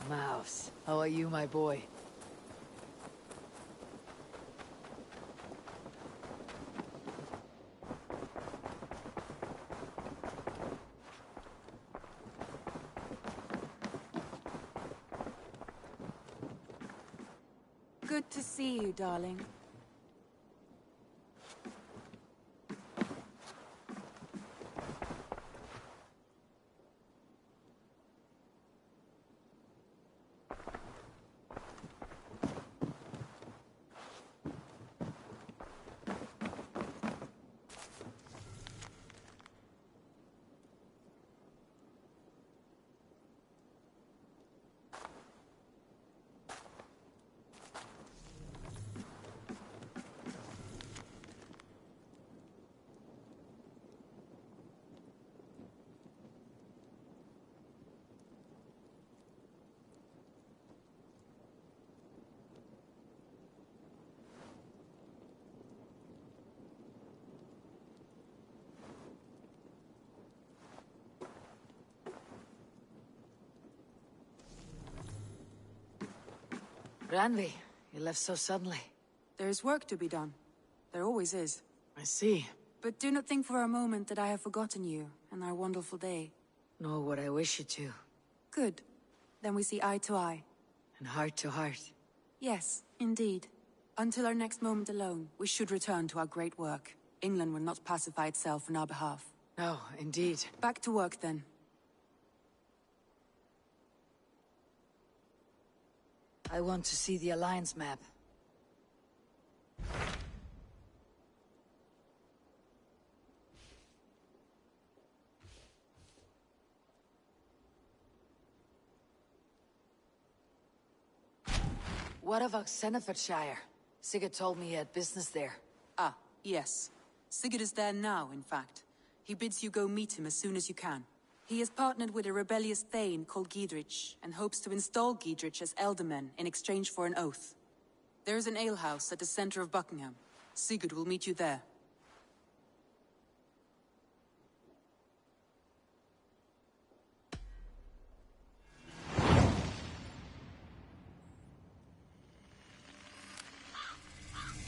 Mouse, how are you, my boy? Good to see you, darling. Ranvi, you left so suddenly. There's work to be done. There always is. I see. But do not think for a moment that I have forgotten you and our wonderful day. Nor would I wish you to. Good. Then we see eye to eye. And heart to heart. Yes, indeed. Until our next moment alone, we should return to our great work. England will not pacify itself on our behalf. No, indeed. Back to work then. I want to see the Alliance map. What of Oxenfordshire? Sigurd told me he had business there. Ah, yes. Sigurd is there now, in fact. He bids you go meet him as soon as you can. He has partnered with a rebellious Thane called Giedrich, and hopes to install Giedrich as Elderman in exchange for an oath. There is an alehouse at the center of Buckingham. Sigurd will meet you there.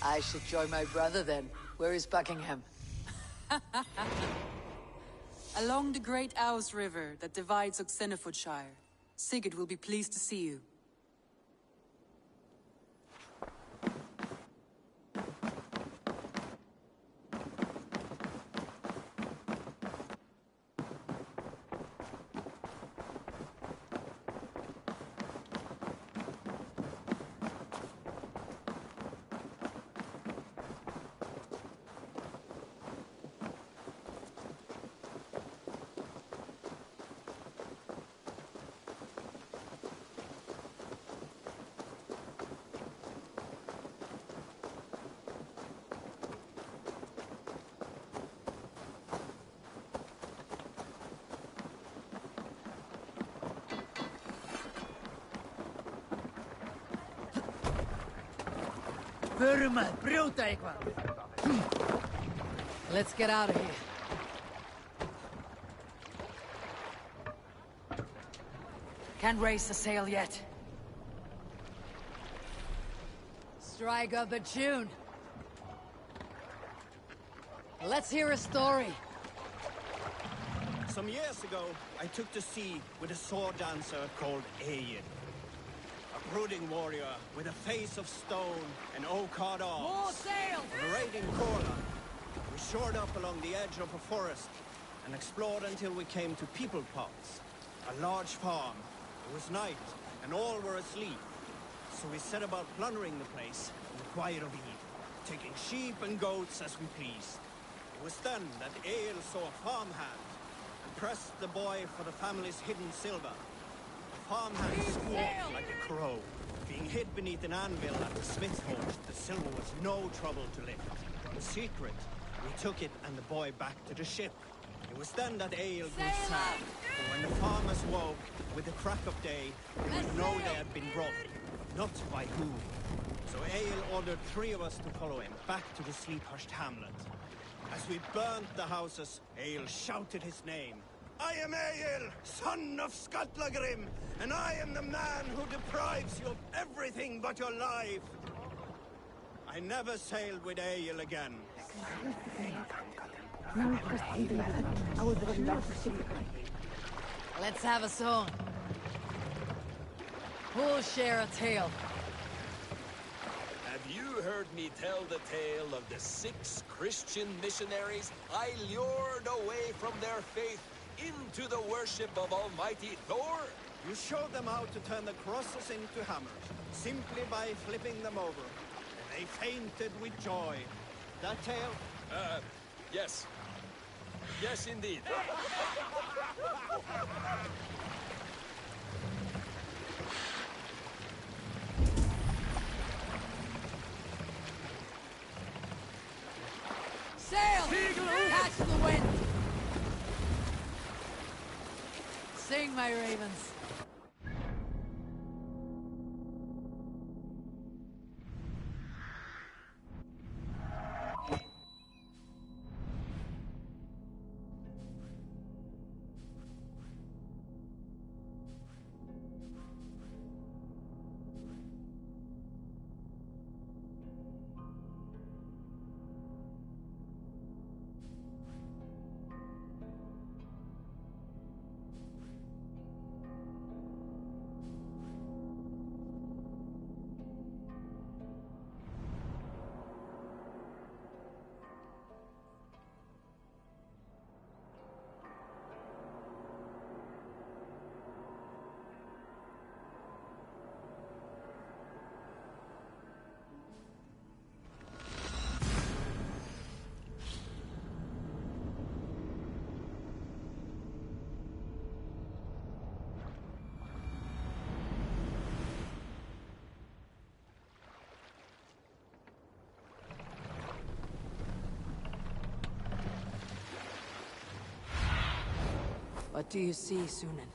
I should join my brother then. Where is Buckingham? Along the great Ouse River that divides Oxenfordshire. Sigurd will be pleased to see you. Let's get out of here. Can't raise the sail yet. Strike up a tune. Let's hear a story. Some years ago, I took to sea with a sword dancer called Ayin. A brooding warrior with a face of stone and oak-hard arms. More sail! On a raiding Corlan, we shored up along the edge of a forest and explored until we came to People Pots, a large farm. It was night, and all were asleep. So we set about plundering the place in the quiet of eve, taking sheep and goats as we pleased. It was then that Egil saw a farmhand and pressed the boy for the family's hidden silver. The farmhand squawked like a crow. Being hid beneath an anvil at the smith's forge, the silver was no trouble to lift. In secret, we took it and the boy back to the ship. It was then that Egil grew sad, for when the farmers woke with the crack of day, they would know they had been robbed, but not by whom. So Egil ordered 3 of us to follow him back to the sleep-hushed hamlet. As we burnt the houses, Egil shouted his name, I am Egil, son of Skatlagrim, and I am the man who deprives you of everything but your life. I never sailed with Egil again. Let's have a song. Who'll share a tale? Have you heard me tell the tale of the 6 Christian missionaries I lured away from their faith into the worship of Almighty Thor? You showed them how to turn the crosses into hammers, simply by flipping them over. They fainted with joy. That tale? Yes. Yes, indeed. Sail! Catch the wind! Sing, my ravens. What do you see, Sunan?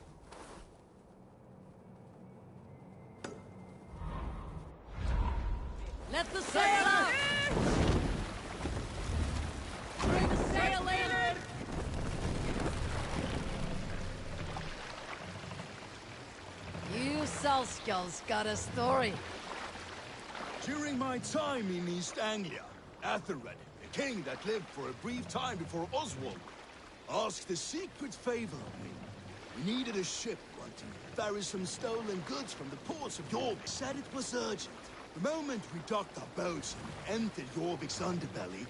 Let the sail out! Bring the sail in! You Salskulls got a story. During my time in East Anglia, Athelred, a king that lived for a brief time before Oswald, asked a secret favor of me. We needed a ship to ferry some stolen goods from the ports of Jorvik. Said it was urgent. The moment we docked our boats and entered Jorvik's underbelly,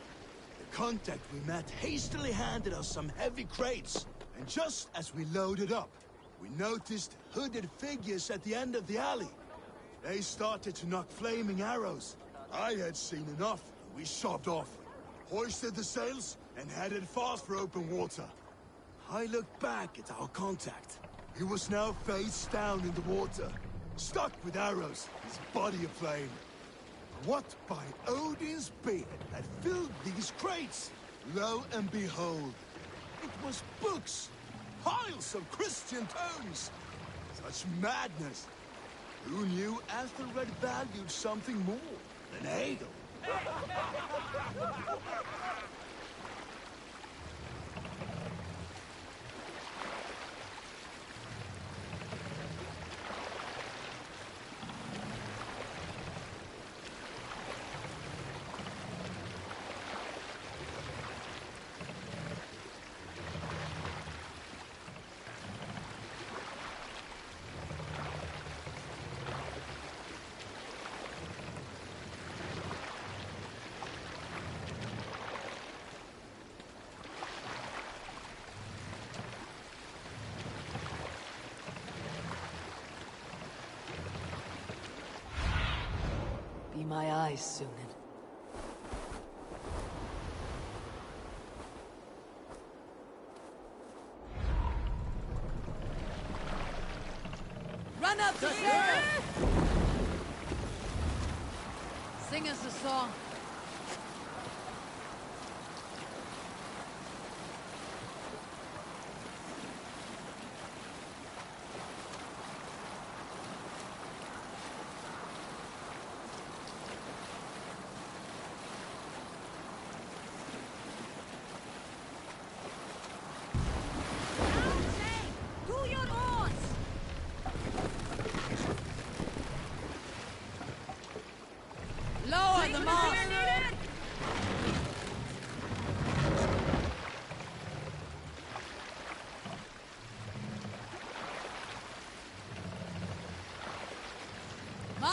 the contact we met hastily handed us some heavy crates. And just as we loaded up, we noticed hooded figures at the end of the alley. They started to knock flaming arrows. I had seen enough, and we shoved off, hoisted the sails, and headed fast for open water. I looked back at our contact. He was now face down in the water, stuck with arrows, his body aflame. What by Odin's beard had filled these crates? Lo and behold, it was books, piles of Christian tomes. Such madness! Who knew Athelred valued something more than Egil? Be my eyes, Sunan. Run up the sail! Sing us a song.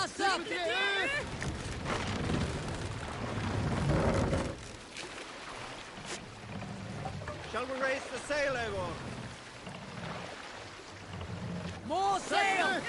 Ass up! Shall we raise the sail, Eivor? More sail!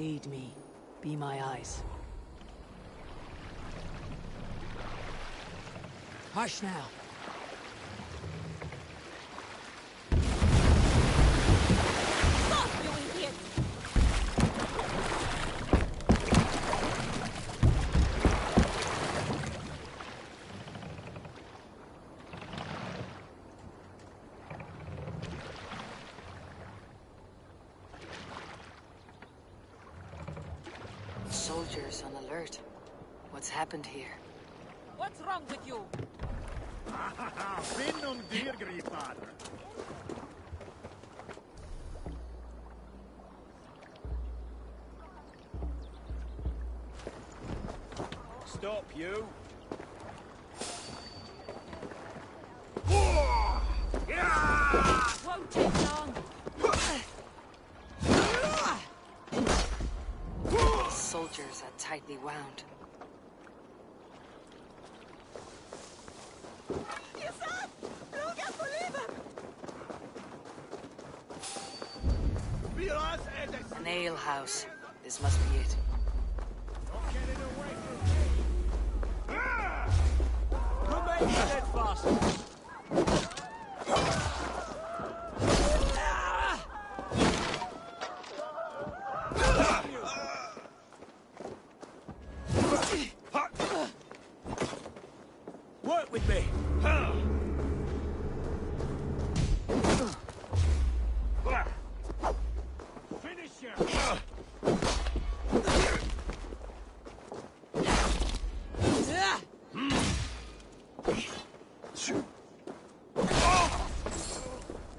Aid me. Be my eyes. Hush now. Stop, you idiot! Soldiers on alert. What's happened here? What's wrong with you? Finnum dyrgripar! Stop, you! Won't take long. Soldiers are tightly wound. An ale house. This must be it. Remain steadfast! Work with me! Finish him!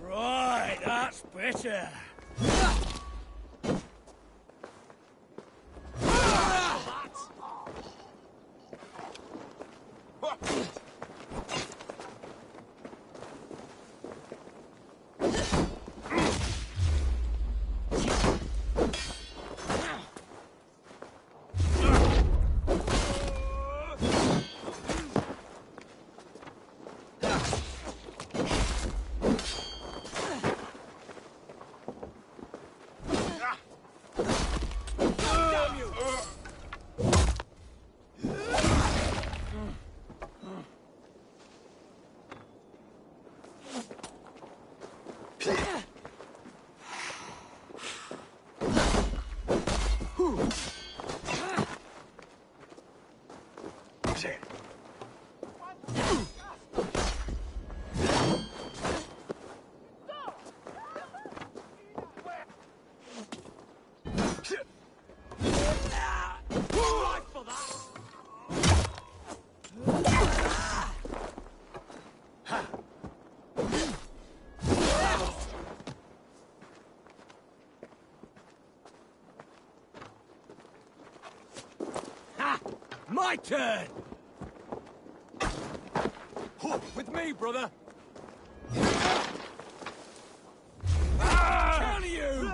Right, that's better. My turn! With me, brother! Kill you!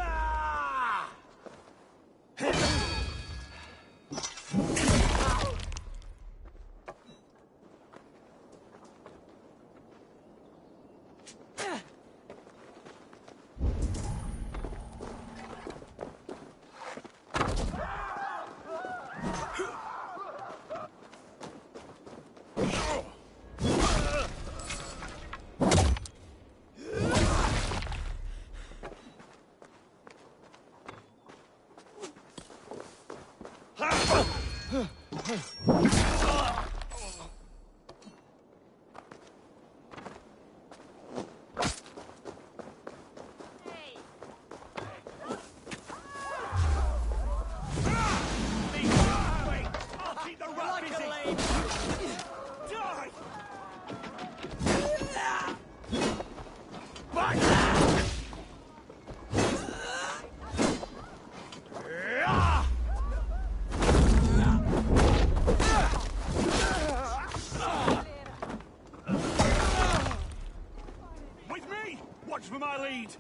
With me! Watch for my lead!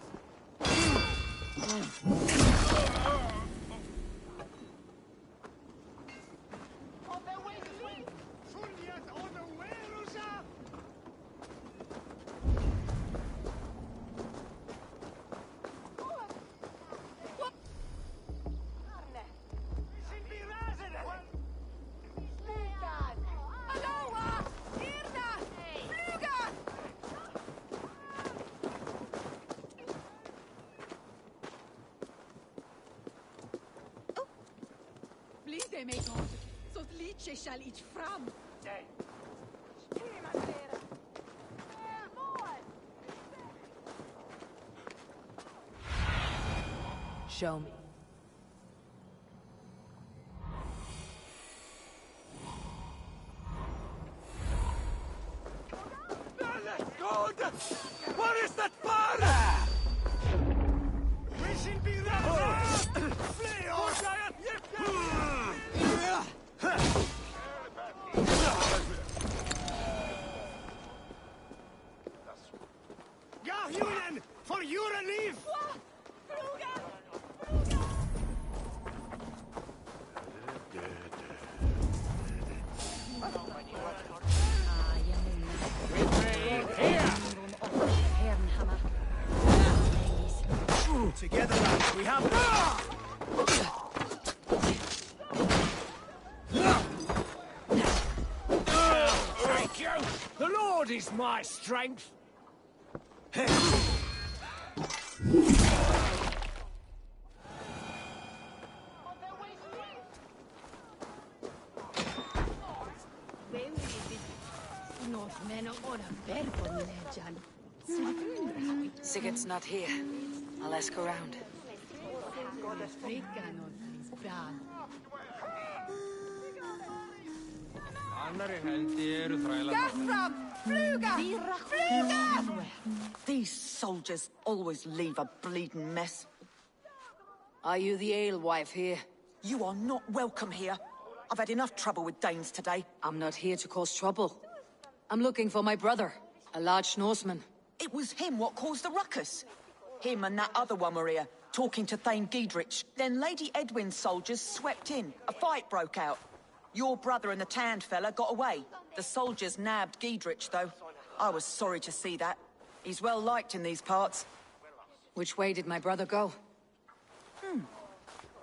Blide mig God, så att litet skall ich fram. Show me. God! What is that fire? We should be ready! Flee or giant! Ja, Julen! For your relief! Together, lads, we have Thank you! The Lord is my strength! Sigurd's not here. I'll ask around. These soldiers always leave a bleeding mess. Are you the alewife here? You are not welcome here. I've had enough trouble with Danes today. I'm not here to cause trouble. I'm looking for my brother, a large Norseman. It was him what caused the ruckus. Him and that other one were here, talking to Thane Giedrich. Then Lady Edwin's soldiers swept in. A fight broke out. Your brother and the tanned fella got away. The soldiers nabbed Giedrich, though. I was sorry to see that. He's well liked in these parts. Which way did my brother go?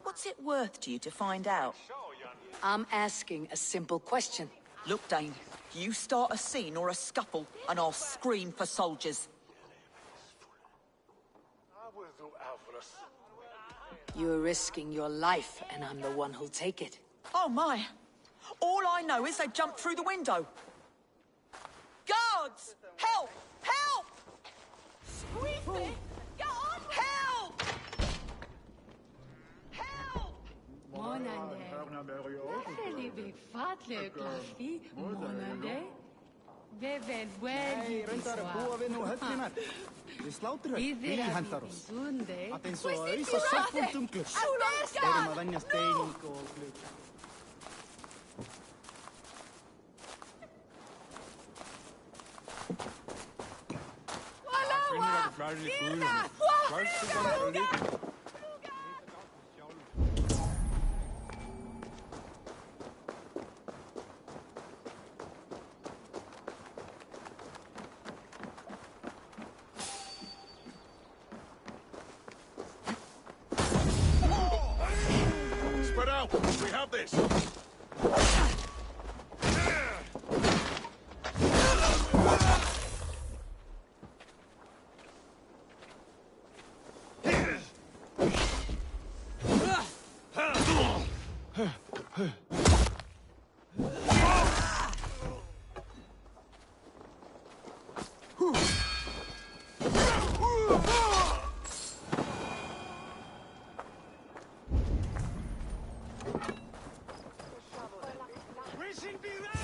What's it worth to you to find out? I'm asking a simple question. Look, Dane, you start a scene or a scuffle, and I'll scream for soldiers. You're risking your life, and I'm the one who'll take it. Oh, my. All I know is they jumped through the window. Guards! Help! Help! Help! Help! Við slátruhögg, Billy hentar oss. Að eins og auðsa soppbúndum glugg. Erum að venja steining og glugg. Spread out! We have this!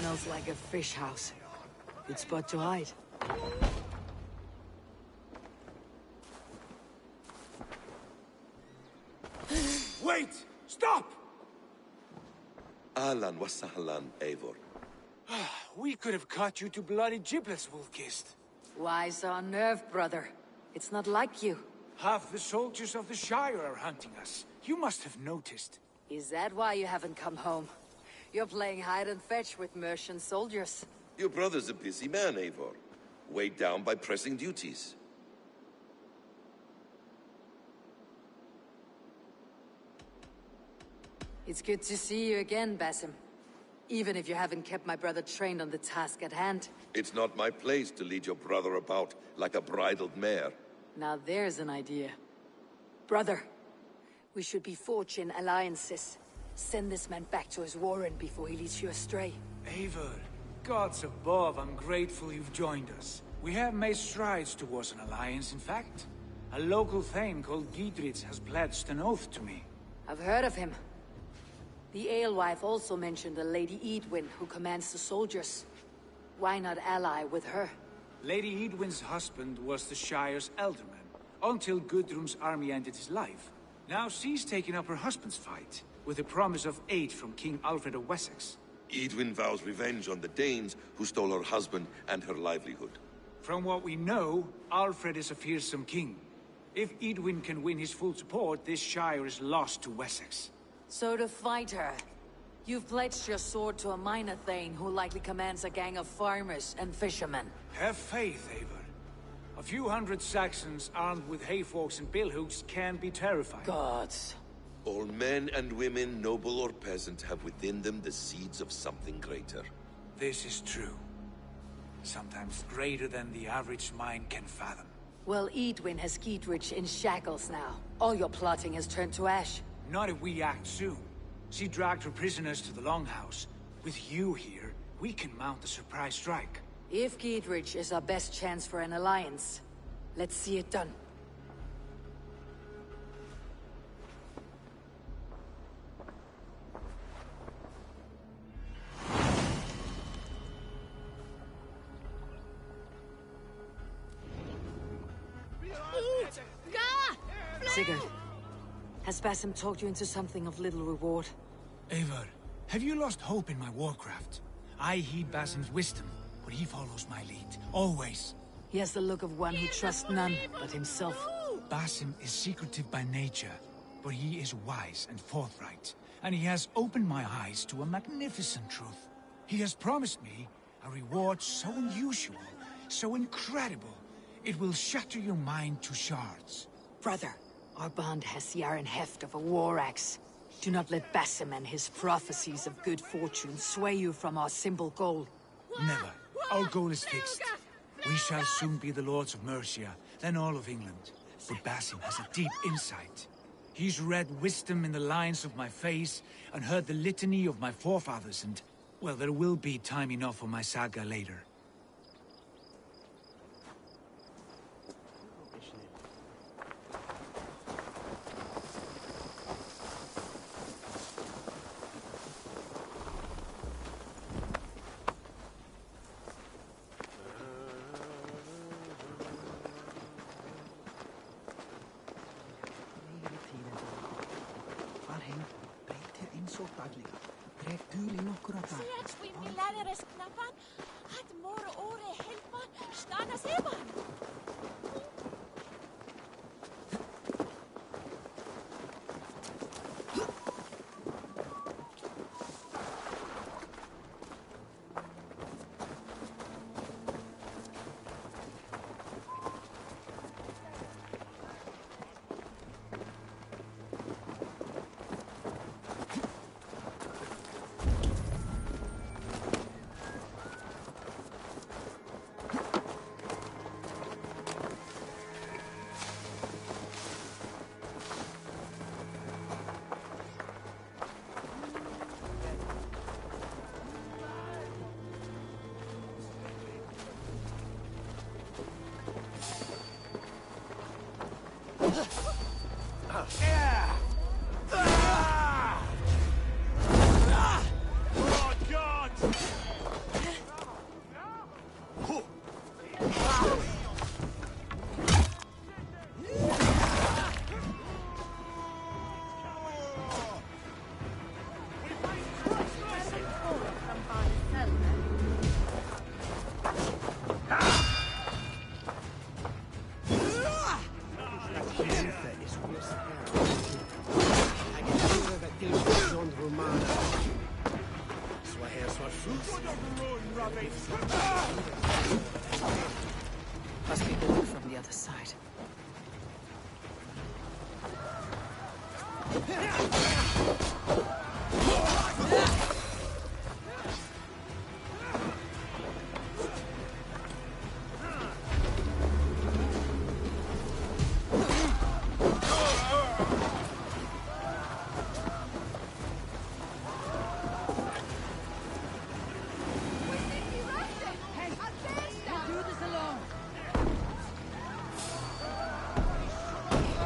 Smells like a fish house. Good spot to hide. Wait! Stop! Ahlan wa sahlan, Eivor. We could have cut you to bloody giblets, Wolf-Kissed. Why so unnerved, brother? It's not like you. Half the soldiers of the Shire are hunting us. You must have noticed. Is that why you haven't come home? You're playing hide and fetch with Mercian soldiers. Your brother's a busy man, Eivor. Weighed down by pressing duties. It's good to see you again, Basim. Even if you haven't kept my brother trained on the task at hand. It's not my place to lead your brother about like a bridled mare. Now there's an idea. Brother, we should be forging alliances. Send this man back to his warren before he leads you astray. Eivor, gods above, I'm grateful you've joined us. We have made strides towards an alliance, in fact. A local thane called Giedrich has pledged an oath to me. I've heard of him. The alewife also mentioned a Lady Edwin who commands the soldiers. Why not ally with her? Lady Edwin's husband was the Shire's elderman, until Gudrun's army ended his life. Now she's taken up her husband's fight, with a promise of aid from King Alfred of Wessex. Edwin vows revenge on the Danes who stole her husband and her livelihood. From what we know, Alfred is a fearsome king. If Edwin can win his full support, this Shire is lost to Wessex. So to fight her, you've pledged your sword to a minor thane who likely commands a gang of farmers and fishermen. Have faith, Eivor. A few hundred Saxons armed with hayforks and billhooks can be terrifying. Gods. All men and women, noble or peasant, have within them the seeds of something greater. This is true. Sometimes greater than the average mind can fathom. Well, Edwin has Giedrich in shackles now. All your plotting has turned to ash. Not if we act soon. She dragged her prisoners to the Longhouse. With you here, we can mount a surprise strike. If Giedrich is our best chance for an alliance, let's see it done. Sigurd, has Basim talked you into something of little reward? Eivor, have you lost hope in my warcraft? I heed Basim's wisdom, but he follows my lead, always. He has the look of one who trusts none but himself. Basim is secretive by nature, but he is wise and forthright, and he has opened my eyes to a magnificent truth. He has promised me a reward so unusual, so incredible, it will shatter your mind to shards. Brother, our bond has the iron heft of a war axe. Do not let Basim and his prophecies of good fortune sway you from our simple goal. Never. Our goal is fixed. We shall soon be the lords of Mercia, then all of England. But Basim has a deep insight. He's read wisdom in the lines of my face, and heard the litany of my forefathers, and... well, there will be time enough for my saga later. Must be blocked from the other side.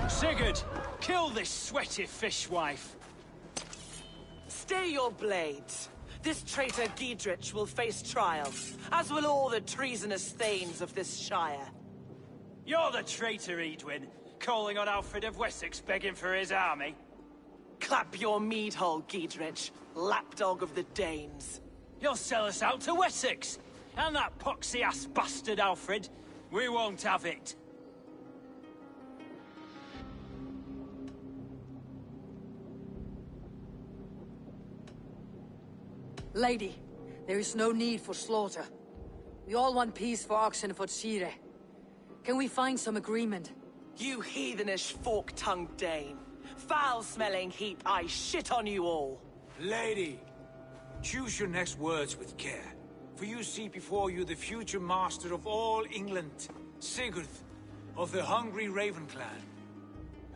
Sigurd, kill this sweaty fishwife. Stay your blades. This traitor Giedrich will face trial, as will all the treasonous thanes of this shire. You're the traitor, Edwin, calling on Alfred of Wessex begging for his army. Clap your mead hole, Giedrich, lapdog of the Danes. You'll sell us out to Wessex, and that poxy-ass bastard Alfred. We won't have it. Lady, there is no need for slaughter. We all want peace for Oxenford. Can we find some agreement? You heathenish fork-tongued Dane. Foul-smelling heap, I shit on you all. Lady, choose your next words with care, for you see before you the future master of all England, Sigurd, of the hungry Raven clan.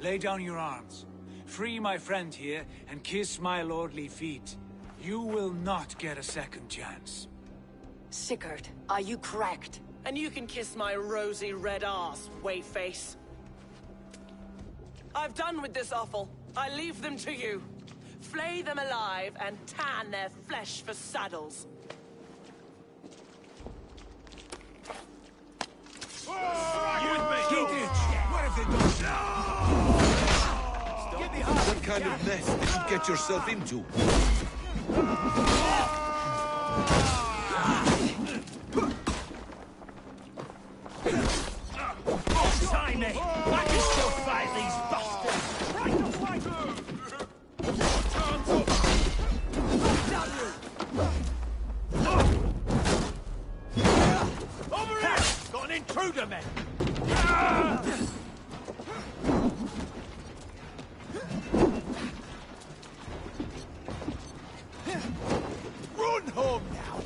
Lay down your arms, free my friend here, and kiss my lordly feet. You will not get a second chance. Sigurd, are you cracked? And you can kiss my rosy red arse, wayface. I've done with this offal. I leave them to you. Flay them alive and tan their flesh for saddles. What kind of mess did you get yourself into? Time me! I can still fight these bastards! Over here! Got an intruder, men! Run home now!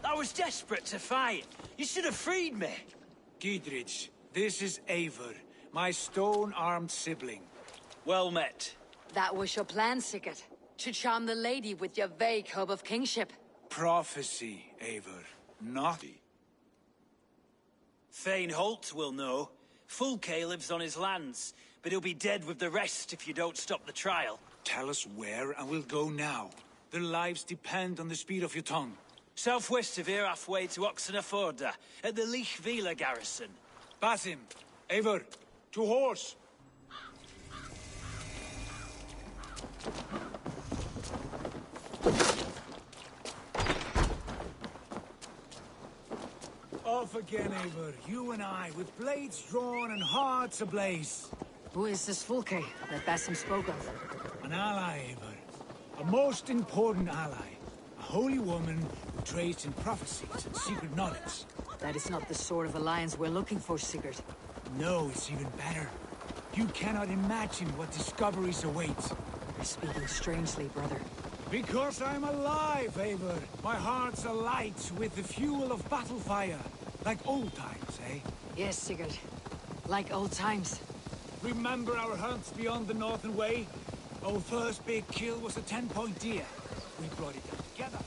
I was desperate to fight. You should have freed me. Giedrich, this is Eivor, my stone-armed sibling. Well met. That was your plan, Sigurd. To charm the lady with your vague hope of kingship. Prophecy, Eivor, not... Thane Holt will know. Fulke lives on his lands, but he'll be dead with the rest if you don't stop the trial. Tell us where, and we'll go now. Their lives depend on the speed of your tongue. Southwest of here, halfway to Oxenford, at the Lichvila garrison. Basim, Eivor, to horse! Off again, Eivor, you and I, with blades drawn and hearts ablaze. Who is this Fulke that Basim spoke of? An ally, Eivor. A most important ally. A holy woman who trades in prophecies and secret knowledge. That is not the sort of alliance we're looking for, Sigurd. No, it's even better. You cannot imagine what discoveries await. You're speaking strangely, brother. Because I'm alive, Eivor. My heart's alight with the fuel of battle fire. Like old times, eh? Yes, Sigurd. Like old times. Remember our hunts beyond the Northern Way? Our first big kill was a 10-point deer. We brought it down together.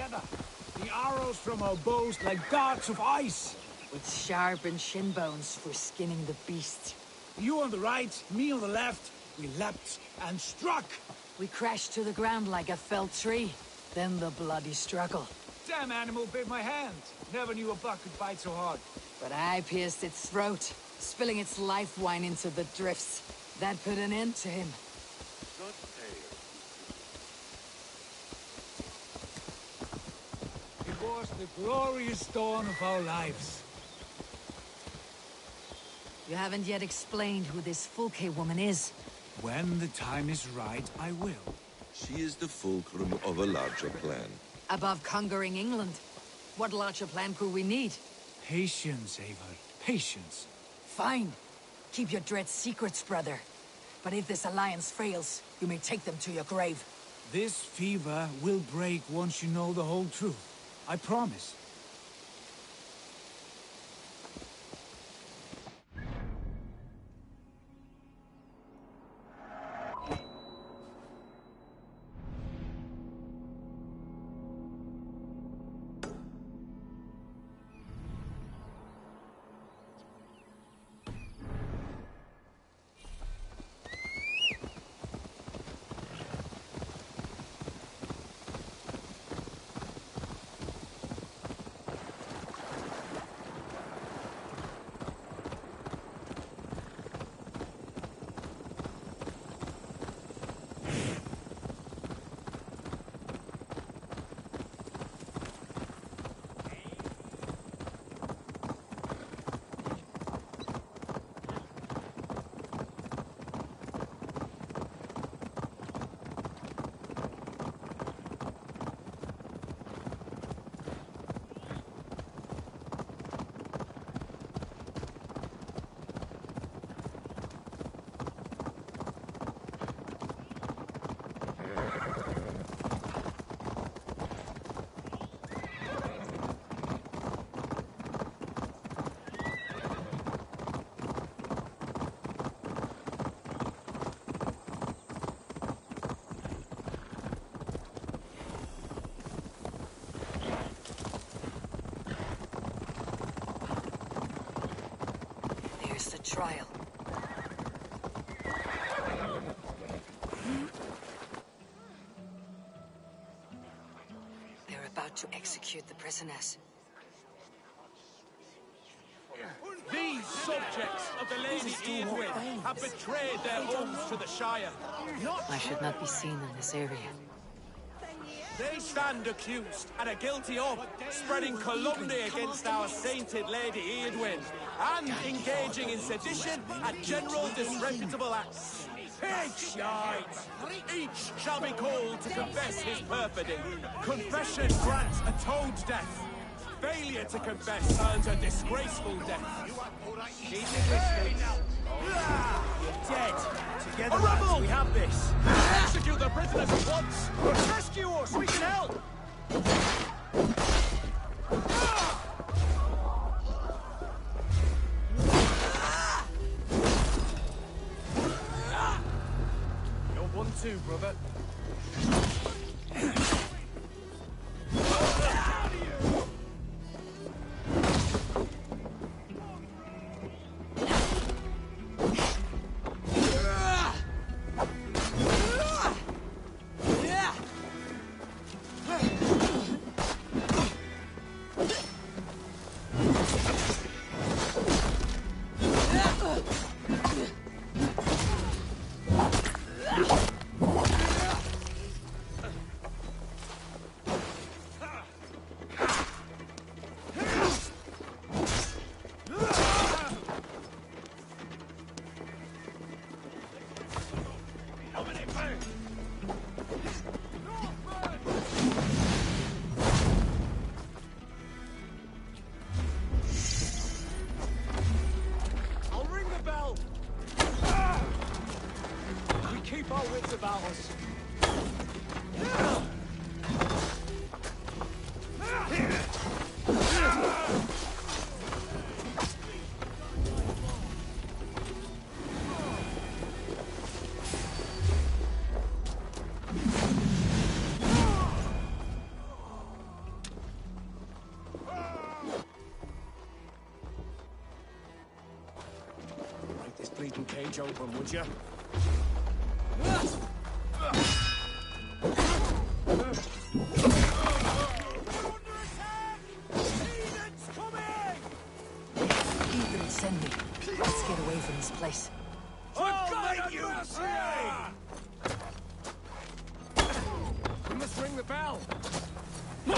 together. The arrows from our bows like darts of ice. With sharpened shin bones for skinning the beast. You on the right, me on the left. We leapt and struck. We crashed to the ground like a felled tree. Then the bloody struggle. Damn animal bit my hand. Never knew a buck could bite so hard. But I pierced its throat, spilling its life wine into the drifts. That put an end to him. It was the glorious dawn of our lives. You haven't yet explained who this Fulke woman is. When the time is right, I will. She is the fulcrum of a larger plan. Above conquering England, what larger plan could we need? Patience, Eivor. Patience. Fine. Keep your dread secrets, brother. But if this alliance fails, you may take them to your grave. This fever will break once you know the whole truth. I promise. Trial. They're about to execute the prisoners. These subjects of the Lady Edwin have betrayed their oaths to the Shire. I should not be seen in this area. They stand accused and are guilty of spreading calumny against our sainted Lady Edwin and engaging in sedition and general disreputable acts. Pig shite! Each shall be called to confess his perfidy. Confession grants atones death. Failure to confess earns a disgraceful death. You're dead. Together, lads, we have this. Execute the prisoners at once! Rescue us! We can help! You're 1-2, brother. about us. bleeding cage open, would you? Heathen send me. Let's get away from this place. I'll make you pay! We must ring the bell. Your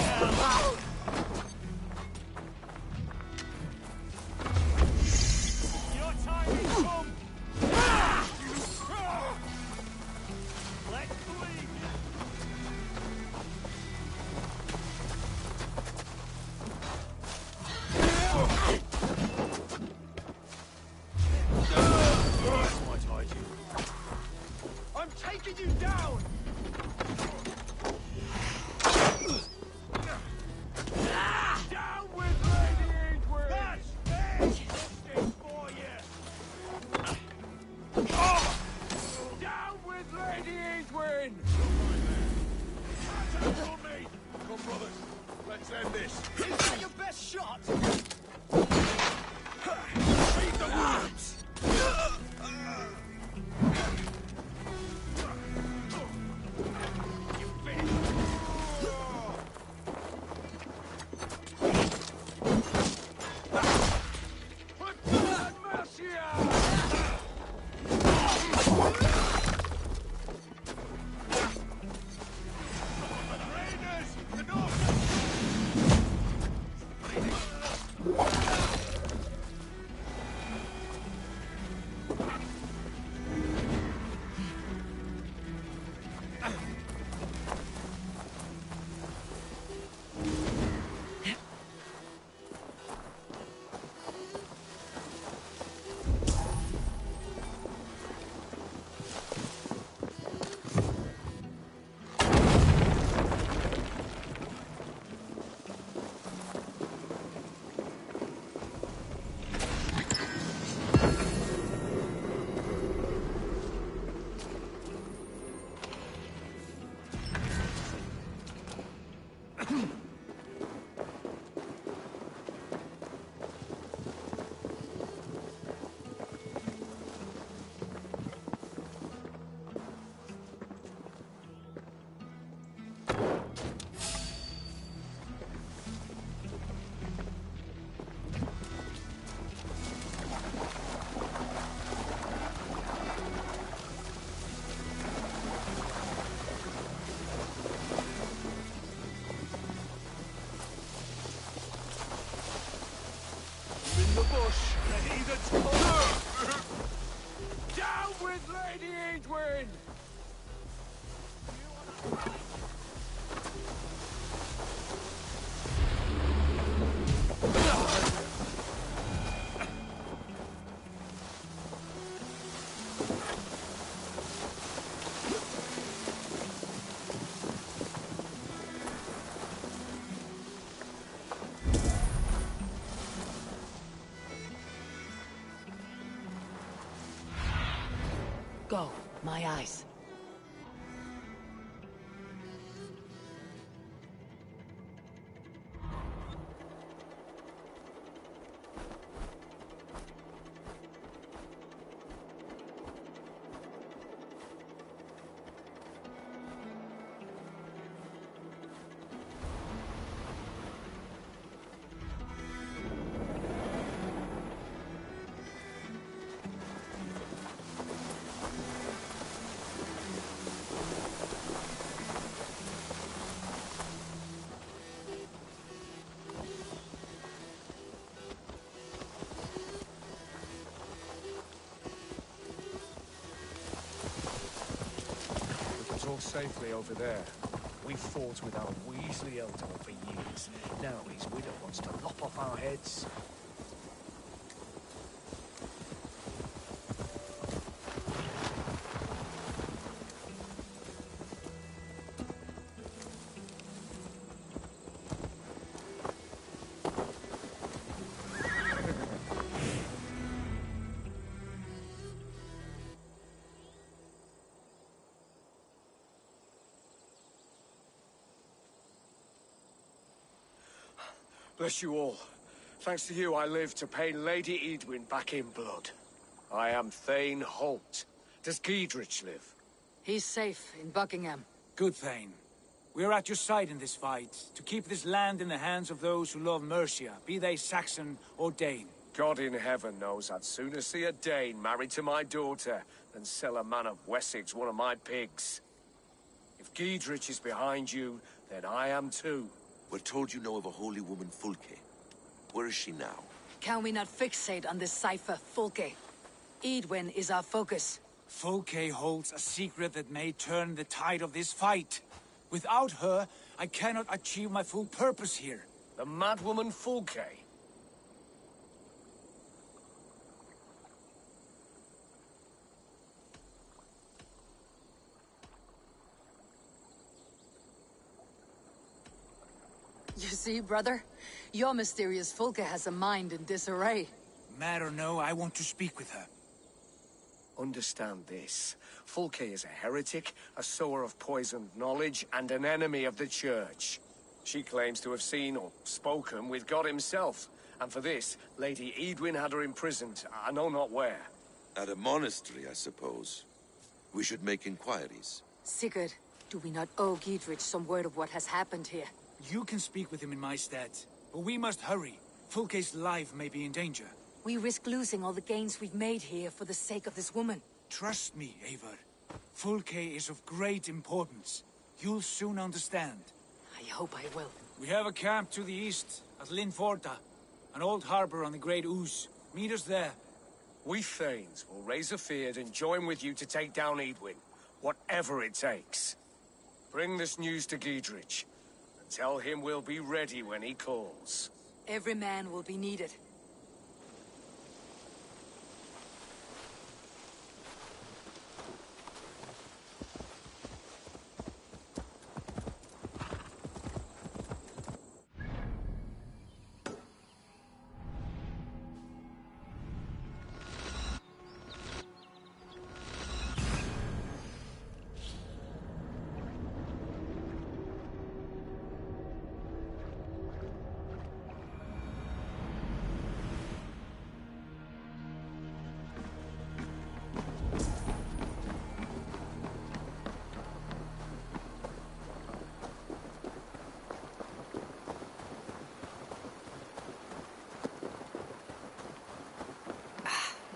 time has come. Let's bleed. I'm taking you down! Down with Lady Edward! That's justice for you! Down with Lady Edward! Attack on me! Come, brothers, let's end this. Is that your best shot? Beat the wounds! Down with Lady Edwin! Go, my eyes. All safely over there. We fought with our Weasley Eldor for years. Now his widow wants to lop off our heads. Bless you all. Thanks to you, I live to pay Lady Edwin back in blood. I am Thane Holt. Does Giedrich live? He's safe in Buckingham. Good, Thane. We are at your side in this fight, to keep this land in the hands of those who love Mercia, be they Saxon or Dane. God in heaven knows I'd sooner see a Dane married to my daughter than sell a man of Wessex one of my pigs. If Giedrich is behind you, then I am too. We're told you know of a holy woman, Fulke. Where is she now? Can we not fixate on this cipher, Fulke? Edwin is our focus. Fulke holds a secret that may turn the tide of this fight. Without her, I cannot achieve my full purpose here. The madwoman Fulke? You see, brother? Your mysterious Fulke has a mind in disarray. Mad or no, I want to speak with her. Understand this. Fulke is a heretic, a sower of poisoned knowledge, and an enemy of the Church. She claims to have seen or spoken with God himself. And for this, Lady Edwin had her imprisoned, I know not where. At a monastery, I suppose. We should make inquiries. Sigurd, do we not owe Giedrich some word of what has happened here? You can speak with him in my stead, but we must hurry. Fulke's life may be in danger. We risk losing all the gains we've made here for the sake of this woman. Trust me, Eivor. Fulke is of great importance. You'll soon understand. I hope I will. We have a camp to the east, at Linforda. An old harbor on the Great Ouse. Meet us there. We Thanes will raise a feard and join with you to take down Edwin. Whatever it takes. Bring this news to Giedrich. And tell him we'll be ready when he calls. Every man will be needed.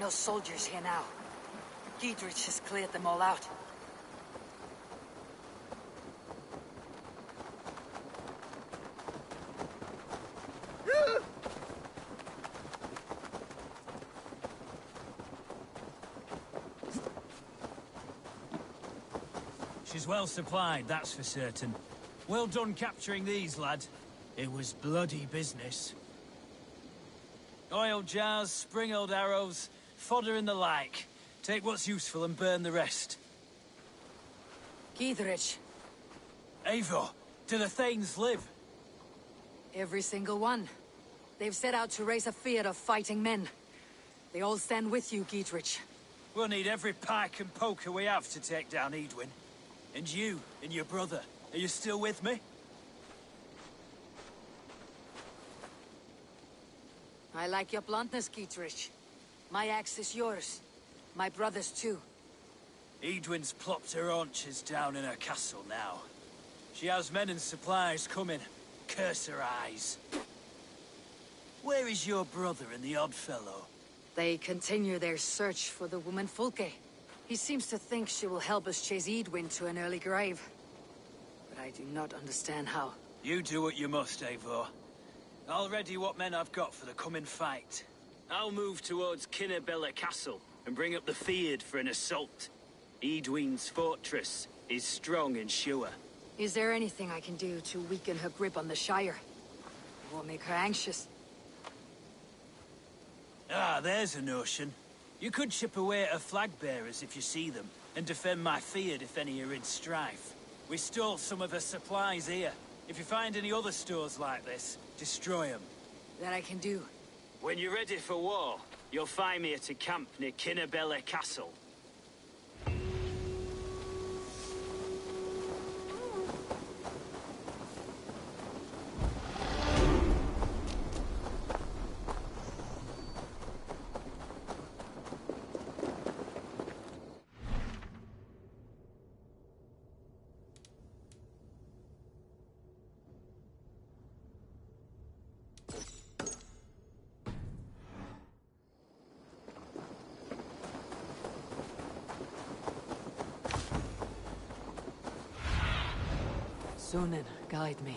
No soldiers here now. Giedrich has cleared them all out. She's well supplied, that's for certain. Well done capturing these, lad. It was bloody business. Oil jars, spring-oiled arrows, fodder and the like. Take what's useful and burn the rest. Giedrich. Eivor, do the Thanes live? Every single one. They've set out to raise a fear of fighting men. They all stand with you, Giedrich. We'll need every pike and poker we have to take down Edwin. And you, and your brother, are you still with me? I like your bluntness, Giedrich. My axe is yours. My brother's too. Edwin's plopped her haunches down in her castle now. She has men and supplies coming. Curse her eyes. Where is your brother and the odd fellow? They continue their search for the woman Fulke. He seems to think she will help us chase Edwin to an early grave. But I do not understand how. You do what you must, Eivor. I'll ready what men I've got for the coming fight. I'll move towards Kinnabella Castle and bring up the feared for an assault. Edwin's fortress is strong and sure. Is there anything I can do to weaken her grip on the Shire? Or make her anxious? Ah, there's a notion. You could chip away at her flag bearers if you see them, and defend my feared if any are in strife. We stole some of her supplies here. If you find any other stores like this, destroy them. That I can do. When you're ready for war, you'll find me at a camp near Kinnabella Castle. Sunan, guide me.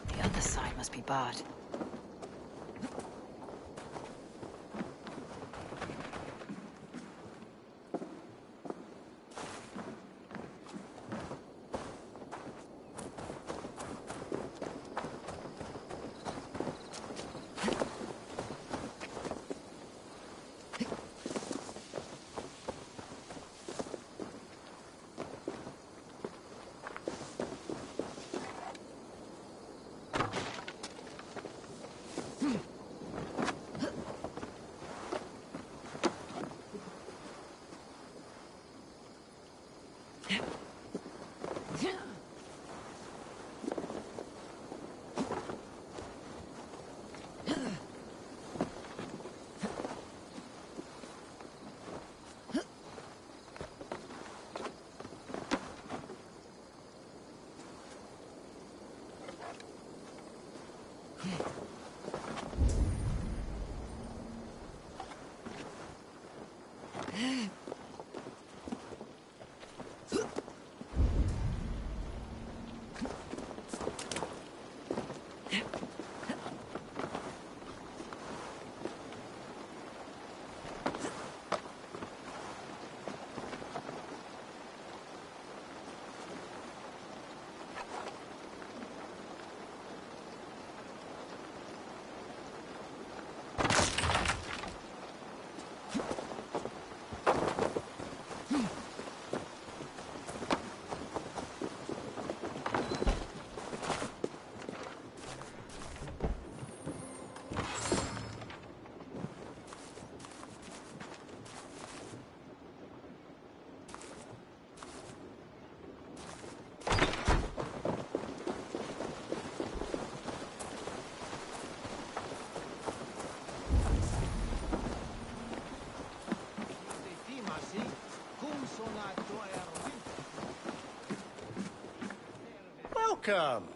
The other side must be barred. Welcome.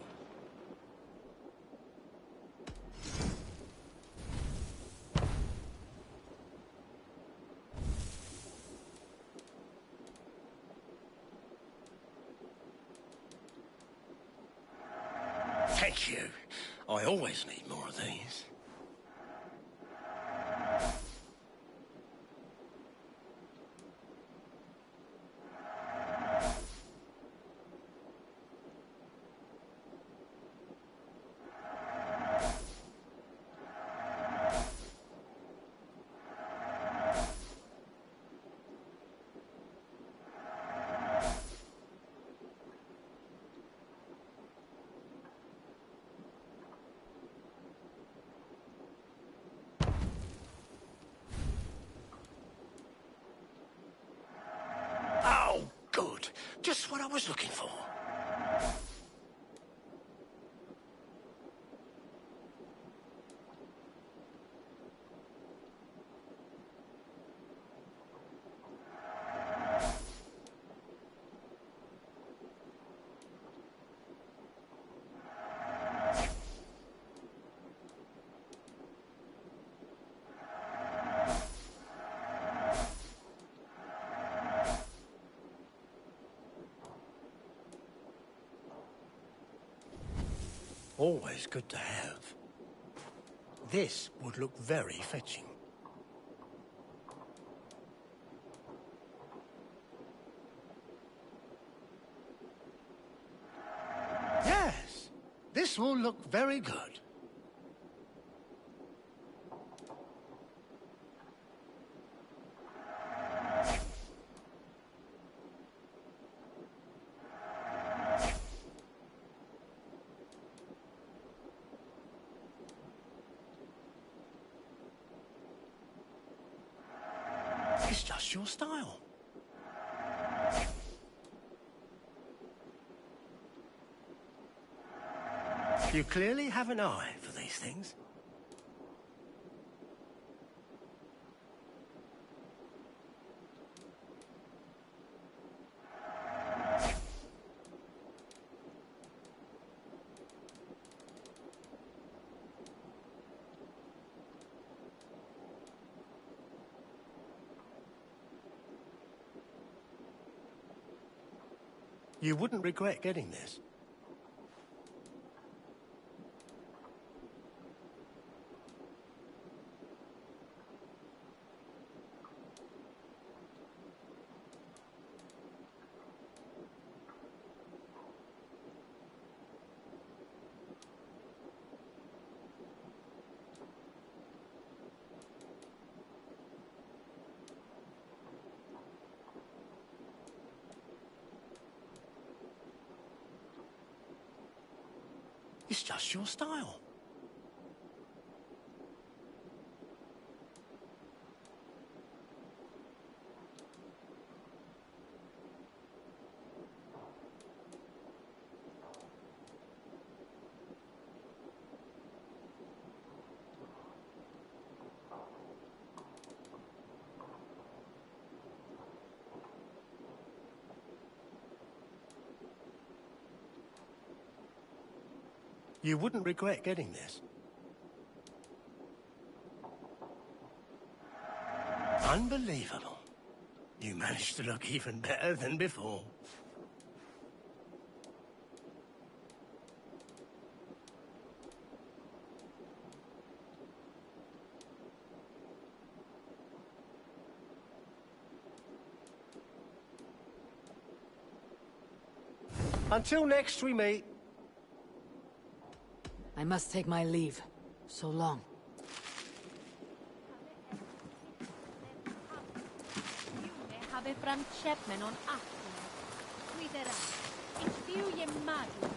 Thank you. I always need more of these. Oh, good. Just what I was looking for. Always good to have. This would look very fetching. Yes, this will look very good. It's just your style. You clearly have an eye for these things. You wouldn't regret getting this. It's just your style. You wouldn't regret getting this. Unbelievable. You managed to look even better than before. Until next we meet. I must take my leave. So long. Habe Frank Chapman on Achtung. Guiderà. Ich will je Madu.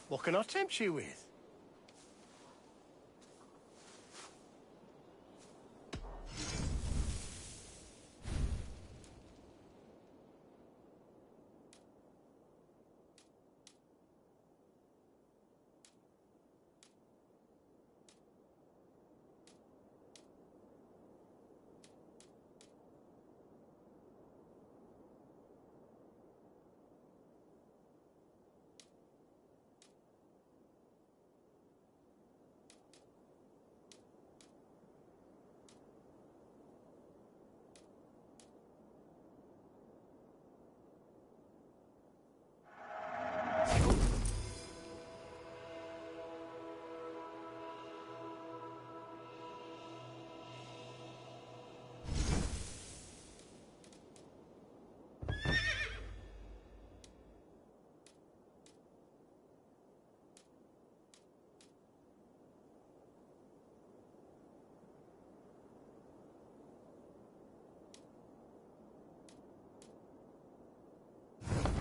What can I tempt you with?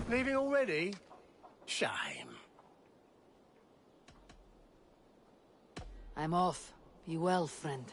Leaving already? Shame. I'm off. Be well, friend.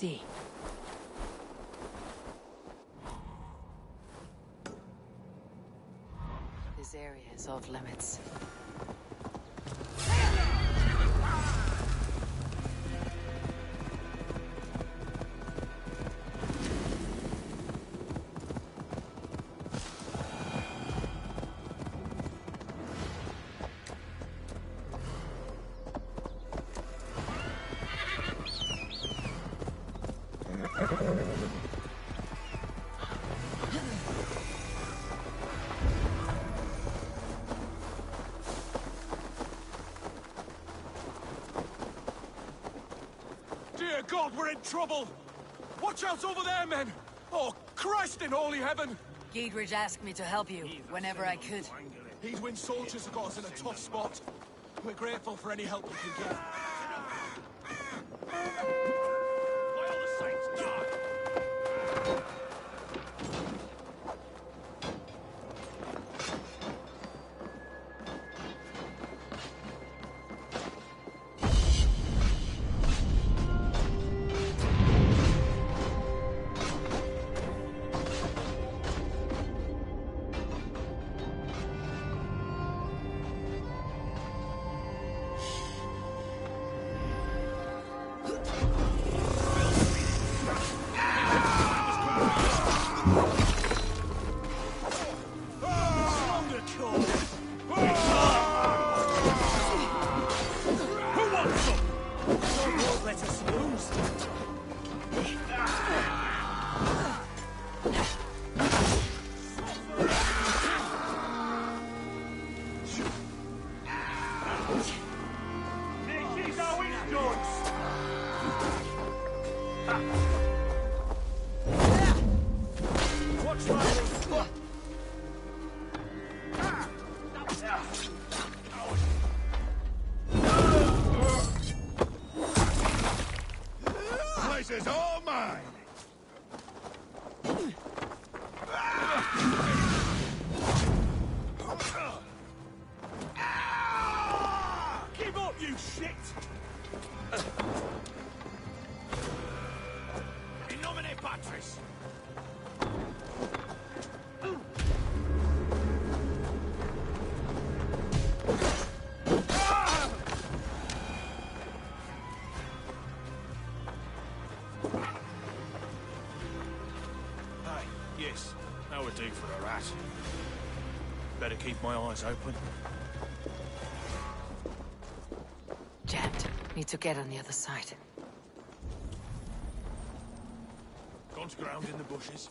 see. This area is off limits. Dear God, we're in trouble! Watch out over there, men! Oh, Christ in holy heaven! Giedrich asked me to help you, whenever I could. Eadwin's soldiers have got us in a tough spot. We're grateful for any help we can get. By all the saints, die! This is all mine! Give up, you shit! In nomine Patris! Yes, that would do for a rat. Better keep my eyes open. Jammed. Need to get on the other side. Gone to ground in the bushes.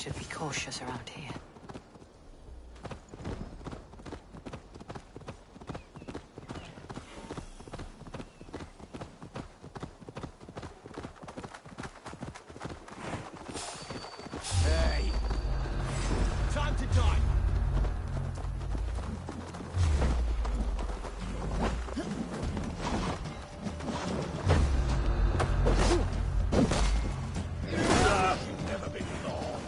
should be cautious around here. Hey! Time to die! You've never been long.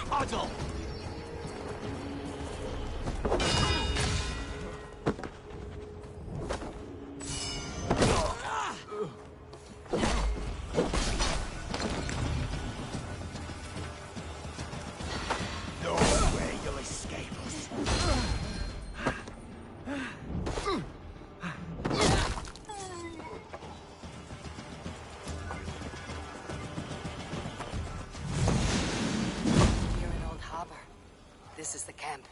Puddle! No way you'll escape us. Near an old harbor. This is the camp.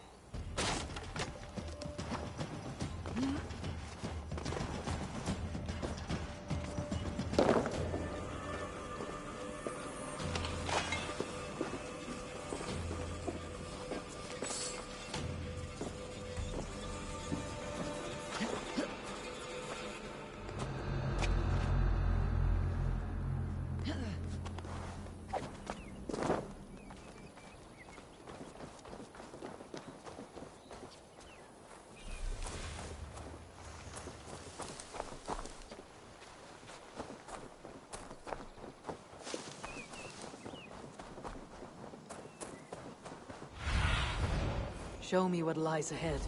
Show me what lies ahead.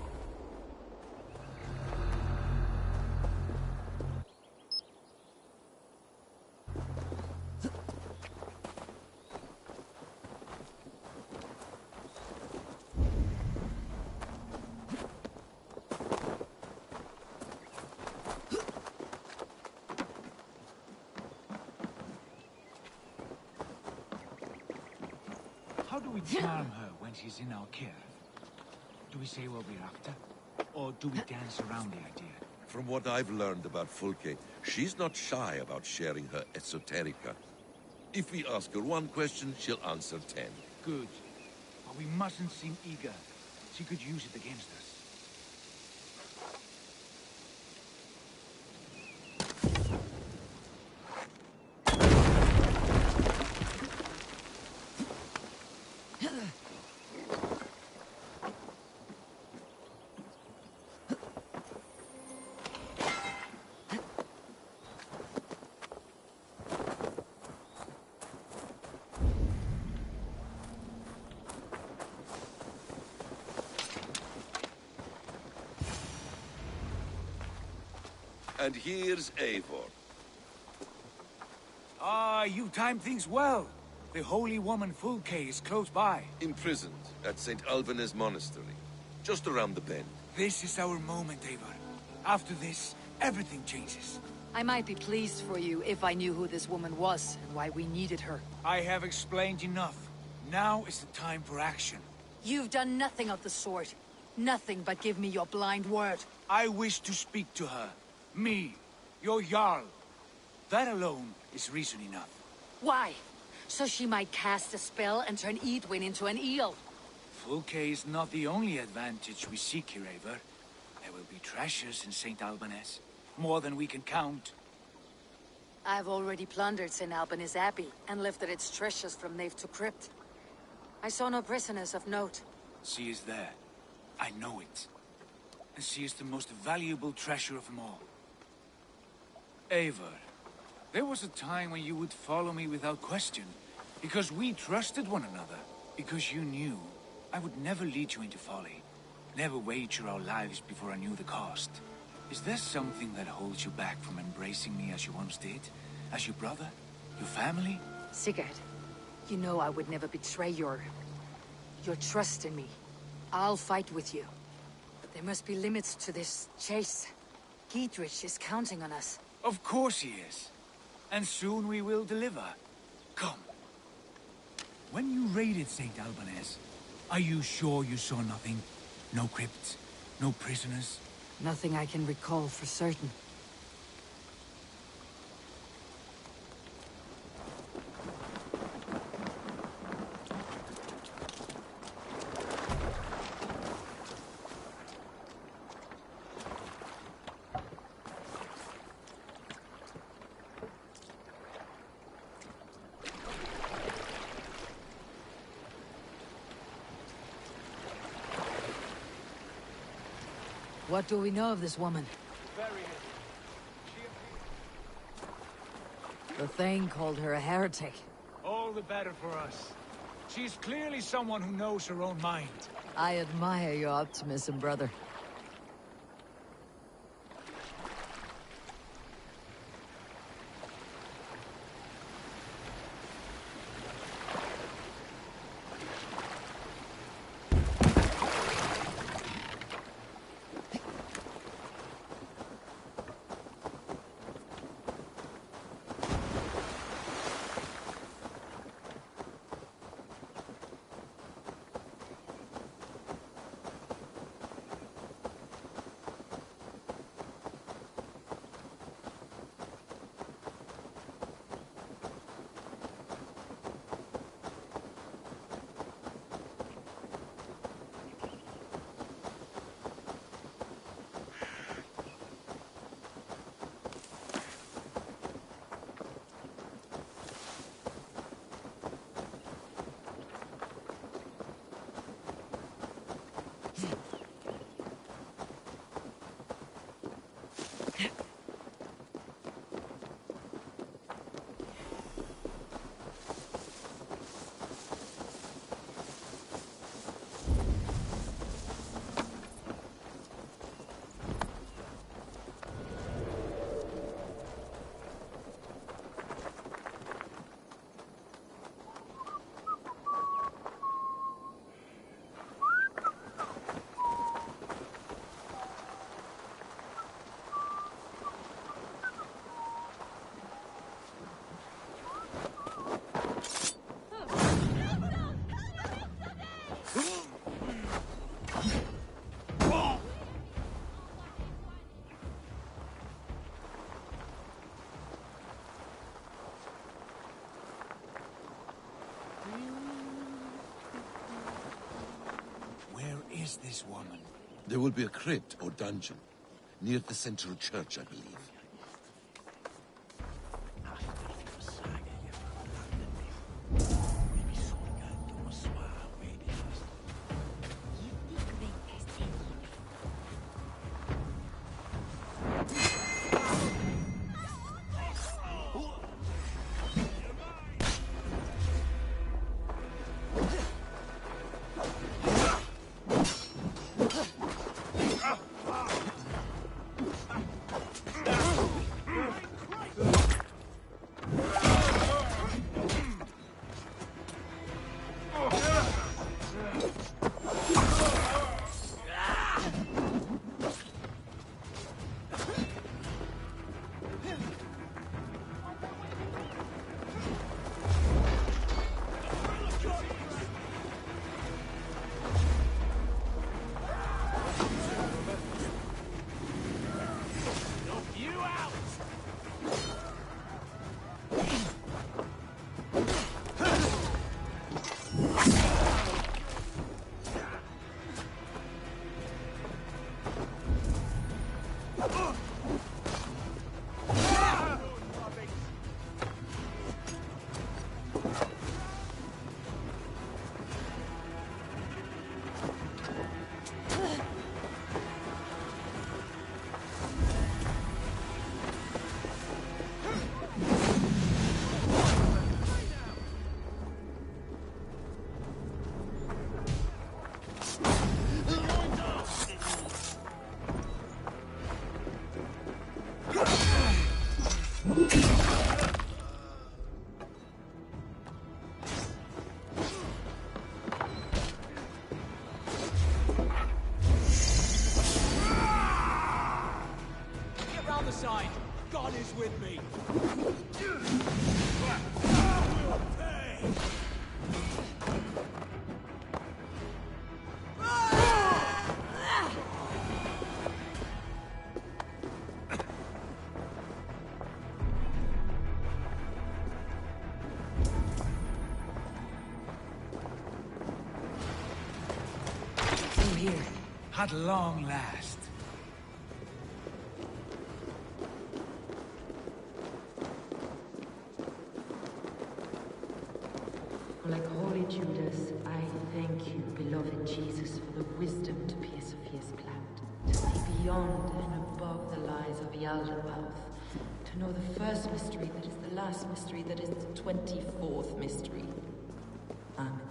How do we charm her when she's in our care? Do we say what we're after? Or do we dance around the idea? From what I've learned about Fulke, she's not shy about sharing her esoterica. If we ask her one question, she'll answer 10. Good. But we mustn't seem eager. She could use it against us. And here's Eivor. Ah, you timed things well. The holy woman Fulke is close by. Imprisoned at St. Alban's monastery, just around the bend. This is our moment, Eivor. After this, everything changes. I might be pleased for you if I knew who this woman was and why we needed her. I have explained enough. Now is the time for action. You've done nothing of the sort. Nothing but give me your blind word. I wish to speak to her. Me, your Jarl. That alone is reason enough. Why? So she might cast a spell and turn Edwin into an eel. Fulke is not the only advantage we seek here, Eivor. There will be treasures in St. Alban's. More than we can count. I've already plundered St. Alban's Abbey and lifted its treasures from nave to crypt. I saw no prisoners of note. She is there. I know it. And she is the most valuable treasure of them all. Eivor, there was a time when you would follow me without question, because we trusted one another, because you knew I would never lead you into folly, never wager our lives before I knew the cost. Is there something that holds you back from embracing me as you once did? As your brother? Your family? Sigurd, you know I would never betray your trust in me. I'll fight with you. But there must be limits to this chase. Giedrich is counting on us. Of course he is. And soon we will deliver. Come. When you raided St. Albanese, are you sure you saw nothing? No crypts? No prisoners? Nothing I can recall for certain. What do we know of this woman? The Thane called her a heretic. All the better for us. She's clearly someone who knows her own mind. I admire your optimism, brother. Is this woman? There will be a crypt or dungeon near the central church, I believe. Get round the side. God is with me! Here, at long last. Like holy Judas, I thank you, beloved Jesus, for the wisdom to pierce fierce cloud, to see beyond and above the lies of Yaldabaoth, to know the first mystery that is the last mystery that is the 24th mystery. Amen.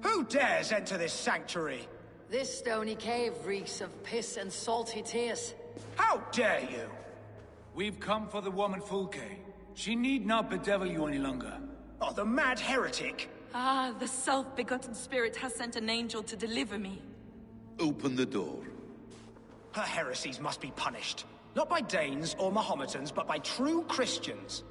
Who dares enter this sanctuary? This stony cave reeks of piss and salty tears. How dare you? We've come for the woman Fulke. She need not bedevil you any longer. Oh, the mad heretic! Ah, the self-begotten spirit has sent an angel to deliver me. Open the door. Her heresies must be punished. Not by Danes or Mahometans, but by true Christians.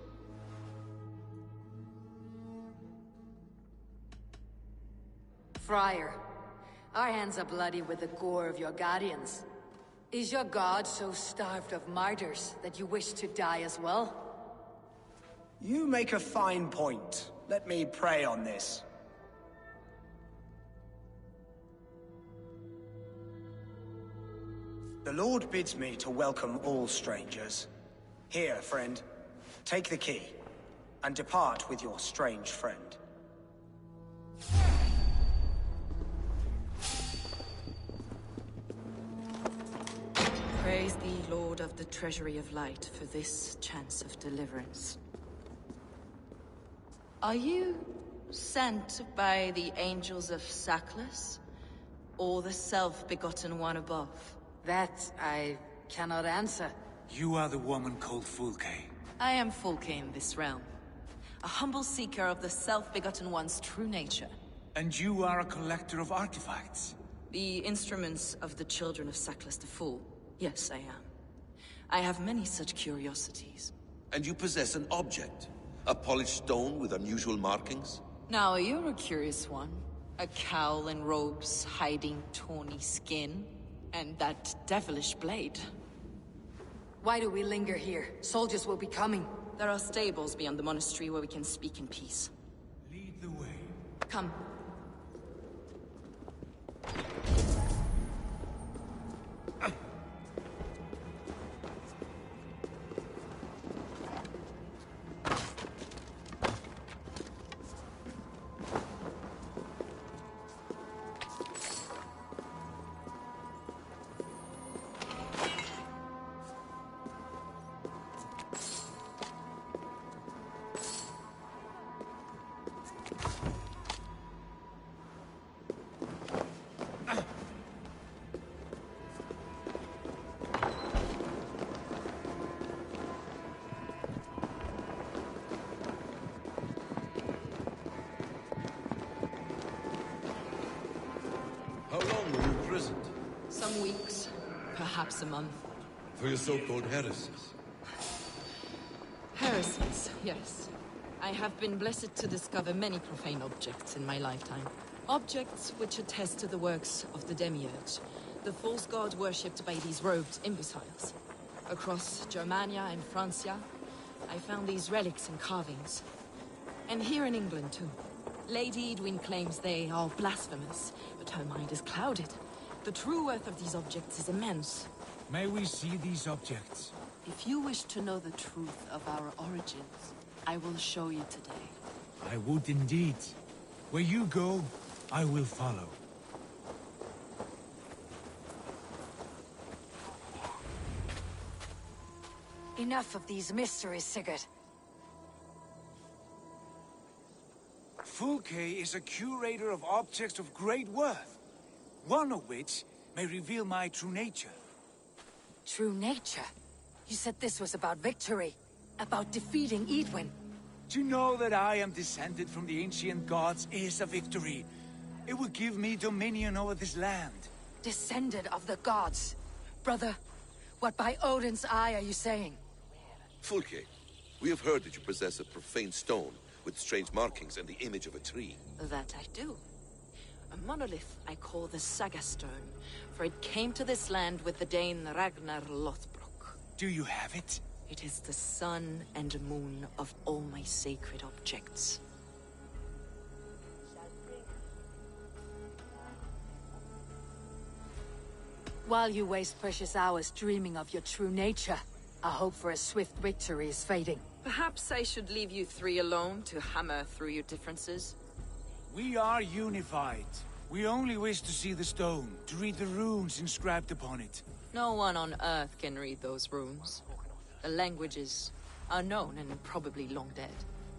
Friar, our hands are bloody with the gore of your guardians. Is your god so starved of martyrs that you wish to die as well? You make a fine point. Let me pray on this. The Lord bids me to welcome all strangers. Here, friend, take the key, and depart with your strange friend. Praise thee, Lord of the Treasury of Light, for this chance of deliverance. Are you sent by the angels of Saklas, or the self-begotten one above? That I cannot answer. You are the woman called Fulke. I am Fulke in this realm, a humble seeker of the self-begotten one's true nature. And you are a collector of artifacts? The instruments of the children of Saklas the Fool. Yes, I am. I have many such curiosities. And you possess an object? A polished stone with unusual markings? Now, you're a curious one. A cowl and robes hiding tawny skin. And that devilish blade. Why do we linger here? Soldiers will be coming. There are stables beyond the monastery where we can speak in peace. Lead the way. Come. How long were you imprisoned? Some weeks, perhaps a month. For your so-called heresies? Heresies, yes. I have been blessed to discover many profane objects in my lifetime. Objects which attest to the works of the Demiurge, the false god worshipped by these robed imbeciles. Across Germania and Francia, I found these relics and carvings. And here in England, too. Lady Edwin claims they are blasphemous, but her mind is clouded. The true worth of these objects is immense. May we see these objects? If you wish to know the truth of our origins, I will show you today. I would indeed. Where you go, I will follow. Enough of these mysteries, Sigurd. Fulke is a curator of objects of great worth, one of which may reveal my true nature. True nature? You said this was about victory, about defeating Edwin. To know that I am descended from the ancient gods is a victory. It will give me dominion over this land. Descended of the gods. Brother, What by Odin's eye are you saying? Fulke, we have heard that you possess a profane stone with strange markings and the image of a tree. That I do. A monolith I call the Saga Stone, for it came to this land with the Dane Ragnar Lothbrok. Do you have it? It is the sun and moon of all my sacred objects. While you waste precious hours dreaming of your true nature, our hope for a swift victory is fading. Perhaps I should leave you three alone to hammer through your differences? We are unified. We only wish to see the stone, to read the runes inscribed upon it. No one on Earth can read those runes. The languages are known and probably long dead.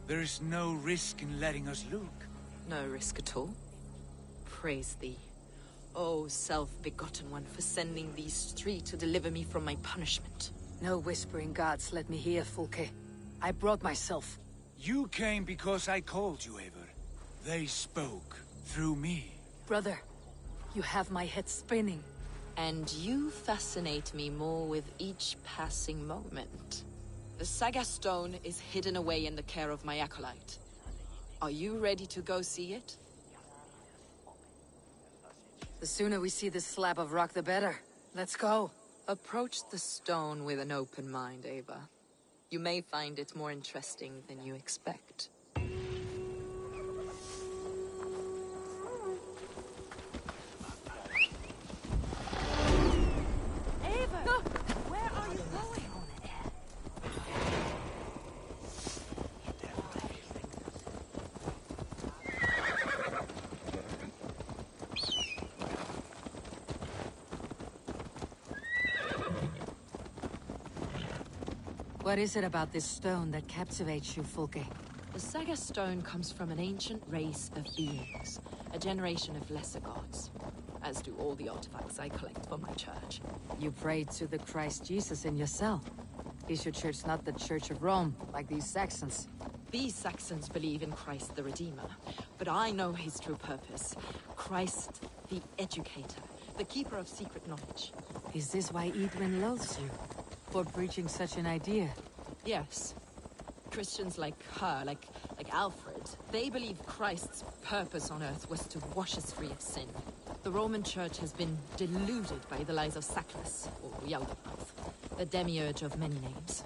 There is no risk in letting us look. No risk at all. Praise thee. O self-begotten one, for sending these three to deliver me from my punishment. No whispering gods let me hear, Fulke. I brought myself. You came because I called you, Eivor. They spoke through me. Brother, you have my head spinning. And you fascinate me more with each passing moment. The Saga Stone is hidden away in the care of my acolyte. Are you ready to go see it? The sooner we see this slab of rock, the better. Let's go. Approach the stone with an open mind, Ava. You may find it more interesting than you expect. Ava! No! Where are you going? What is it about this stone that captivates you, Fulke? The Saga Stone comes from an ancient race of beings, a generation of lesser gods, as do all the artifacts I collect for my church. You prayed to the Christ Jesus in your cell. Is your church not the Church of Rome, like these Saxons? These Saxons believe in Christ the Redeemer, but I know his true purpose. Christ the Educator, the keeper of secret knowledge. Is this why Edwin loathes you? For preaching such an idea? Yes. Christians like her, like Alfred, they believe Christ's purpose on earth was to wash us free of sin. The Roman Church has been deluded by the lies of Saclas, or Yaldabaoth, the demiurge of many names.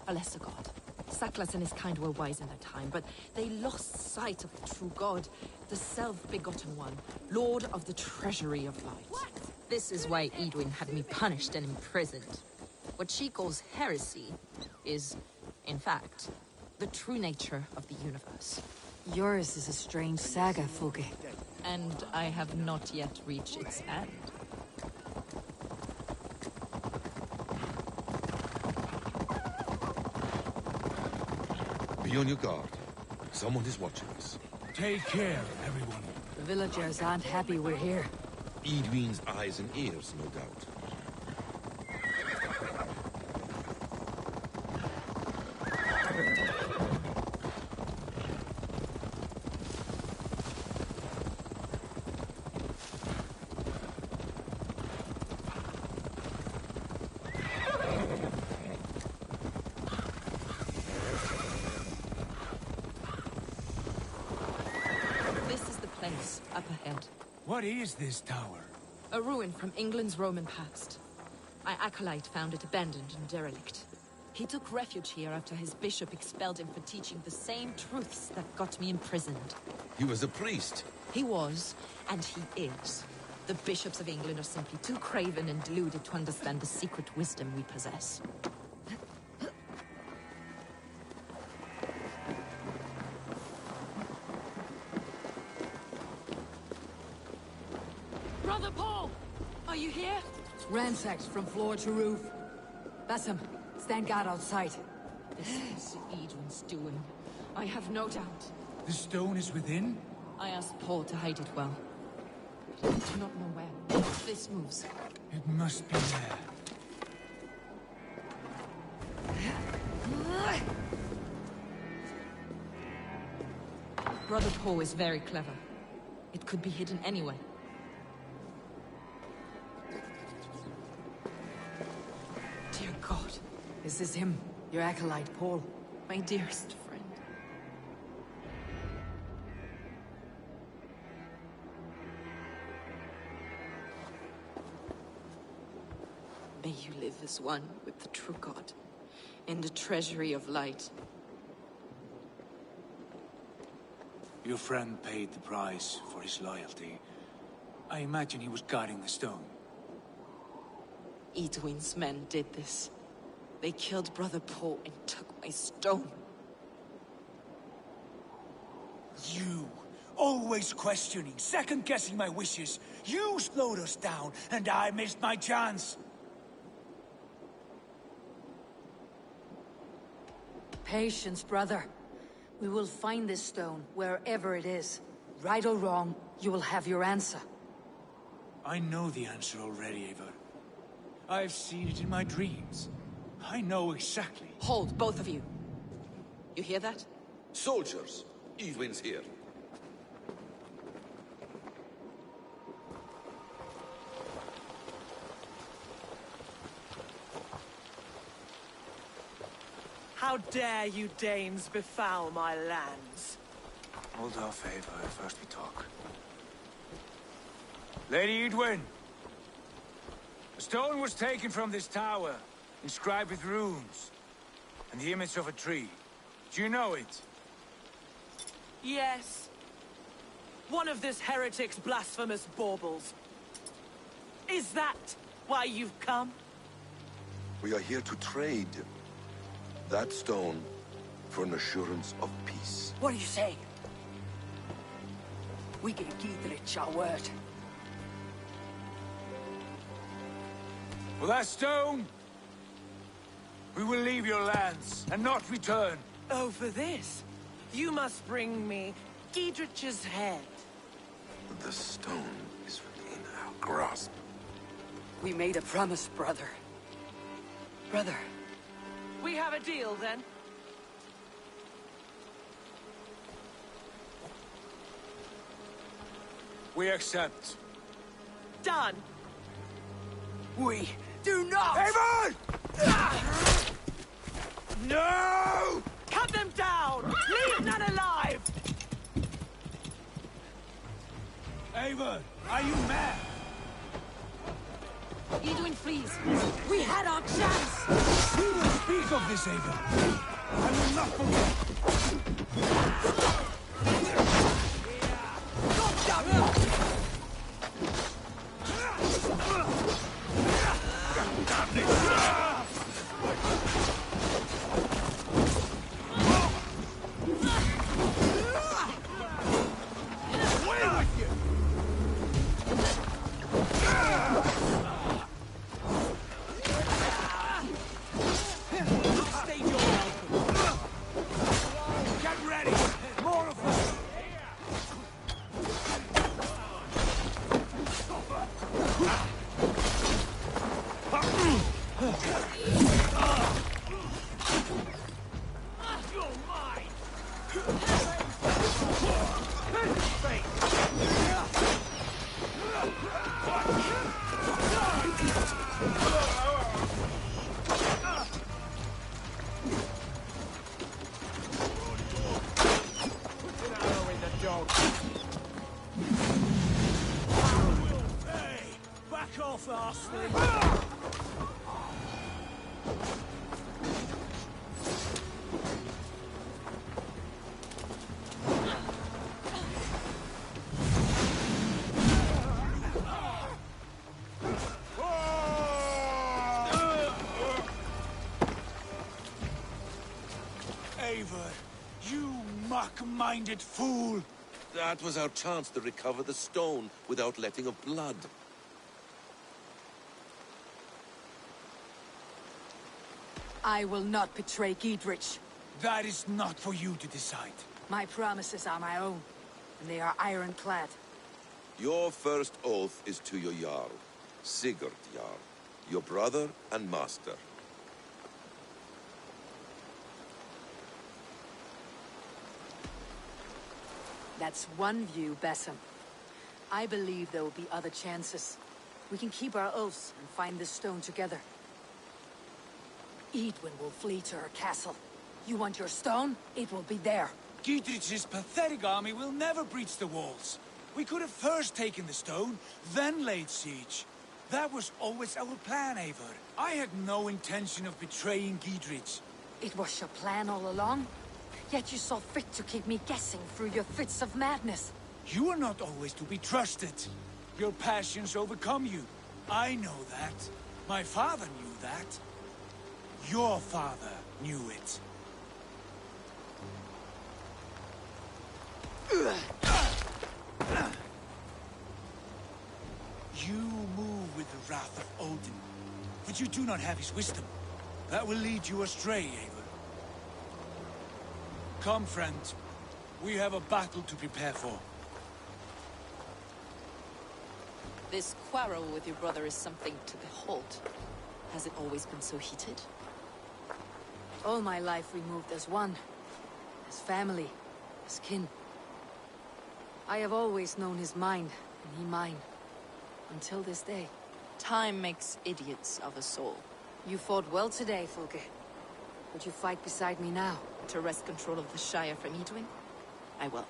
A lesser god. Saclas and his kind were wise in their time, but they lost sight of the true God, the self-begotten one, Lord of the treasury of light. What? This is why Edwin had me punished and imprisoned. What she calls heresy is, in fact, the true nature of the universe. Yours is a strange saga, Fulke. And I have not yet reached its end. Be on your guard. Someone is watching us. Take care, everyone. The villagers aren't happy we're here. Edwin's eyes and ears, no doubt. Up ahead. What is this tower? A ruin from England's Roman past. My acolyte found it abandoned and derelict. He took refuge here after his bishop expelled him for teaching the same truths that got me imprisoned. He was a priest. He was, and he is. The bishops of England are simply too craven and deluded to understand the secret wisdom we possess. Brother Paul! Are you here? Ransacked from floor to roof. Basim, stand guard outside. This is Edwin's doing. I have no doubt. The stone is within? I asked Paul to hide it well. I do not know where. This moves. It must be there. Brother Paul is very clever. It could be hidden anywhere. God. Is this him? Your acolyte, Paul? My dearest friend. May you live as one with the true God, in the treasury of light. Your friend paid the price for his loyalty. I imagine he was guarding the stone. Edwin's men did this. They killed Brother Paul and took my stone. You! Always questioning, second-guessing my wishes. You slowed us down, and I missed my chance. Patience, brother. We will find this stone, wherever it is. Right or wrong, you will have your answer. I know the answer already, Eivor. I've seen it in my dreams. I know exactly. Hold, both of you. You hear that? Soldiers, Edwin's here. How dare you Danes befoul my lands? Hold off, Eivor. First we talk. Lady Edwin! A stone was taken from this tower, inscribed with runes, and the image of a tree. Do you know it? Yes. One of this heretic's blasphemous baubles. Is that why you've come? We are here to trade. That stone for an assurance of peace. What do you say? We gave Giedrich our word. For that stone, we will leave your lands and not return. Oh, for this? You must bring me Giedrich's head. The stone is within our grasp. We made a promise, brother. Brother. We have a deal, then? We accept. Done. We do not! Eivor! No! Cut them down! Leave none alive! Eivor, are you mad? Edwin, please. We had our chance! We will speak of this, Eivor. I will not forget. You mock-minded fool! That was our chance to recover the stone without letting of blood. I will not betray Giedrich. That is not for you to decide. My promises are my own, and they are ironclad. Your first oath is to your Jarl, Sigurd Jarl, your brother and master. That's one view, Basim. I believe there will be other chances. We can keep our oaths and find this stone together. Edwin will flee to her castle. You want your stone? It will be there. Giedrich's pathetic army will never breach the walls. We could have first taken the stone, then laid siege. That was always our plan, Eivor. I had no intention of betraying Giedrich. It was your plan all along? Yet you saw fit to keep me guessing through your fits of madness. You are not always to be trusted. Your passions overcome you. I know that. My father knew that. Your father knew it. You move with the wrath of Odin, but you do not have his wisdom. That will lead you astray, Eivor. Come, friend. We have a battle to prepare for. This quarrel with your brother is something to behold. Has it always been so heated? All my life we moved as one. As family. As kin. I have always known his mind, and he mine. Until this day. Time makes idiots of us all. You fought well today, Fulke. Would you fight beside me now? To wrest control of the Shire from Edwin? I will.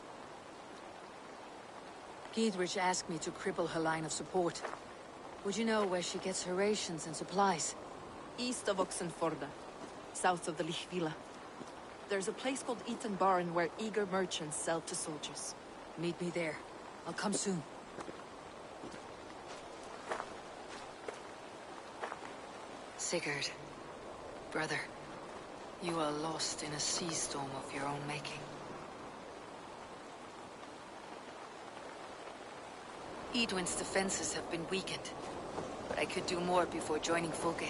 Giedrich asked me to cripple her line of support. Would you know where she gets her rations and supplies? East of Oxenforda, south of the Lichvila. There's a place called Eaton Barn where eager merchants sell to soldiers. Meet me there. I'll come soon. Sigurd, brother, you are lost in a sea storm of your own making. Edwin's defenses have been weakened, but I could do more before joining Fulke.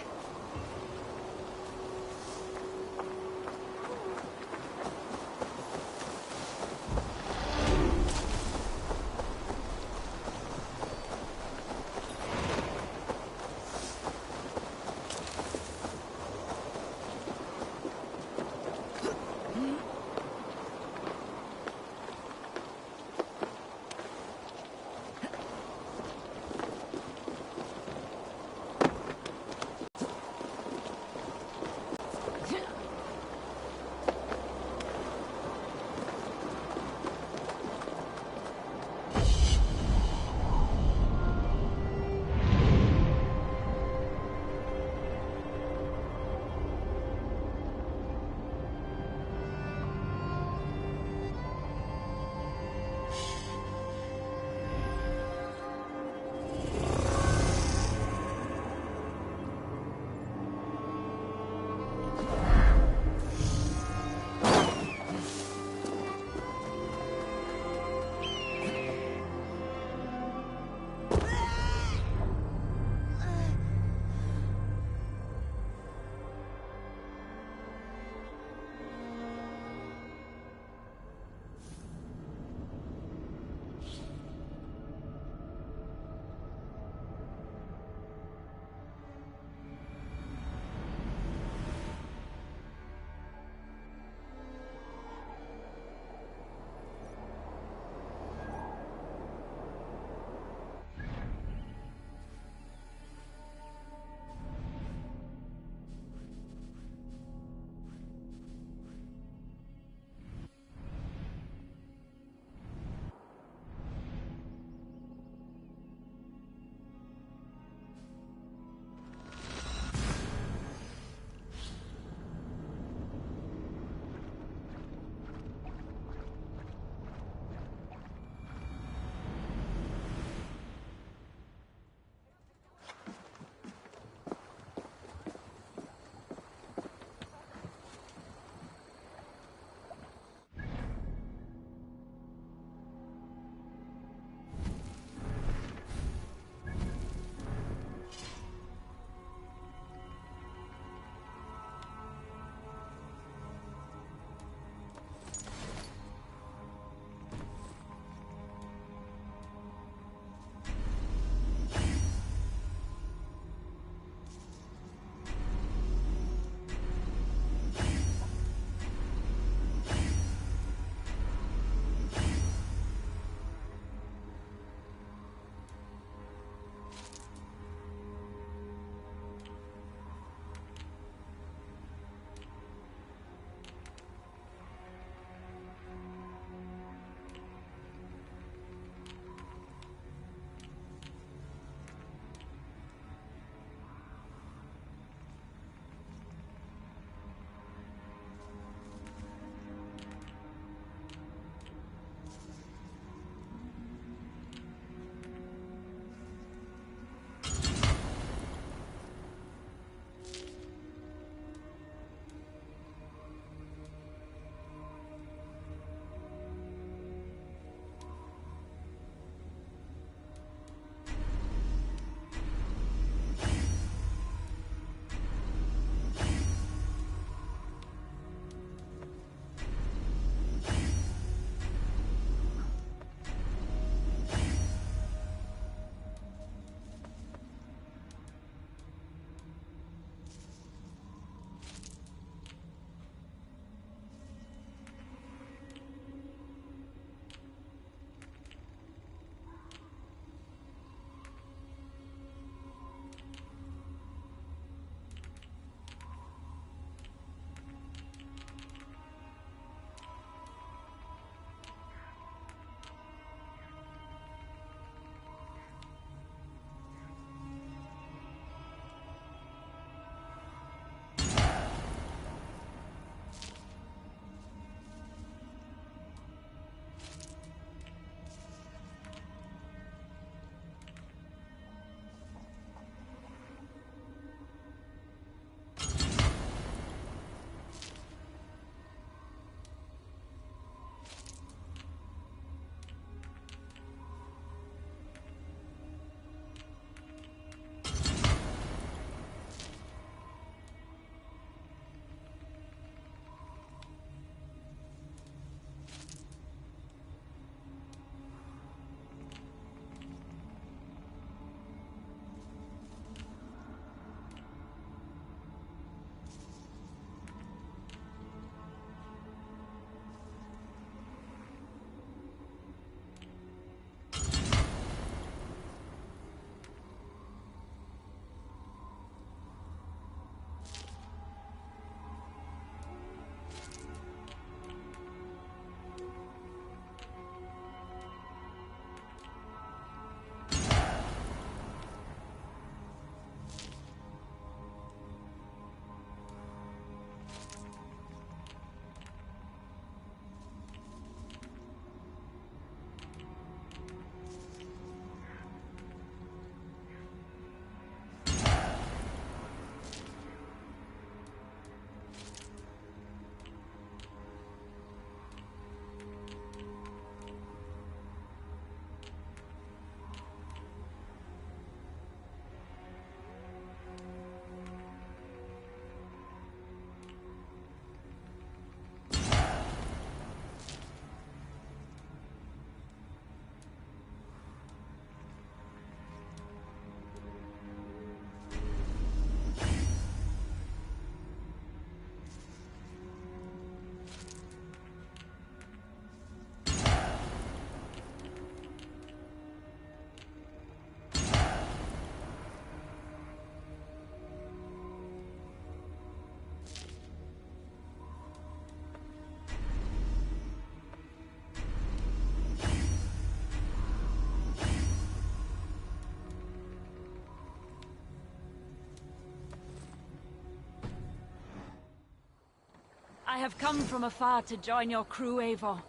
I have come from afar to join your crew, Eivor.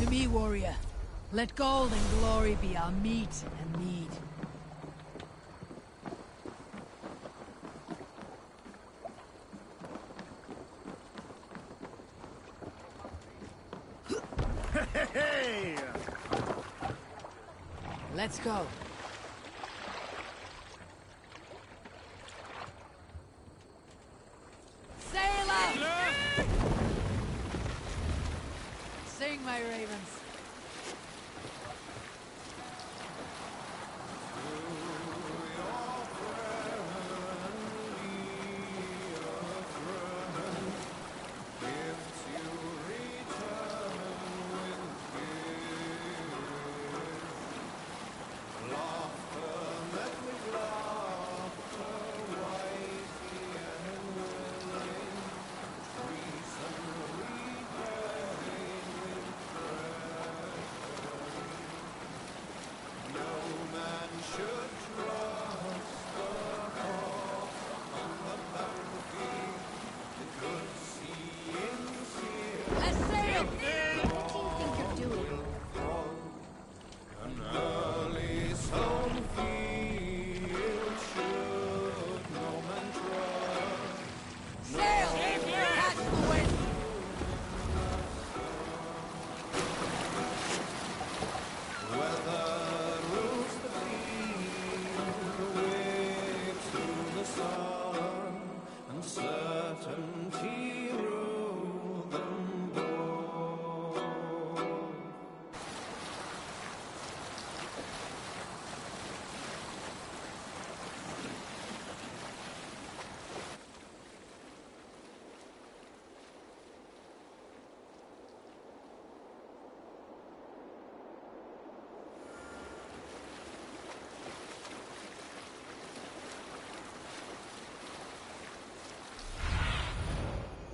To me, warrior. Let gold and glory be our meat and mead. Hey! Let's go. Sail out! Sing, my ravens.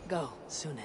Go, Sunan.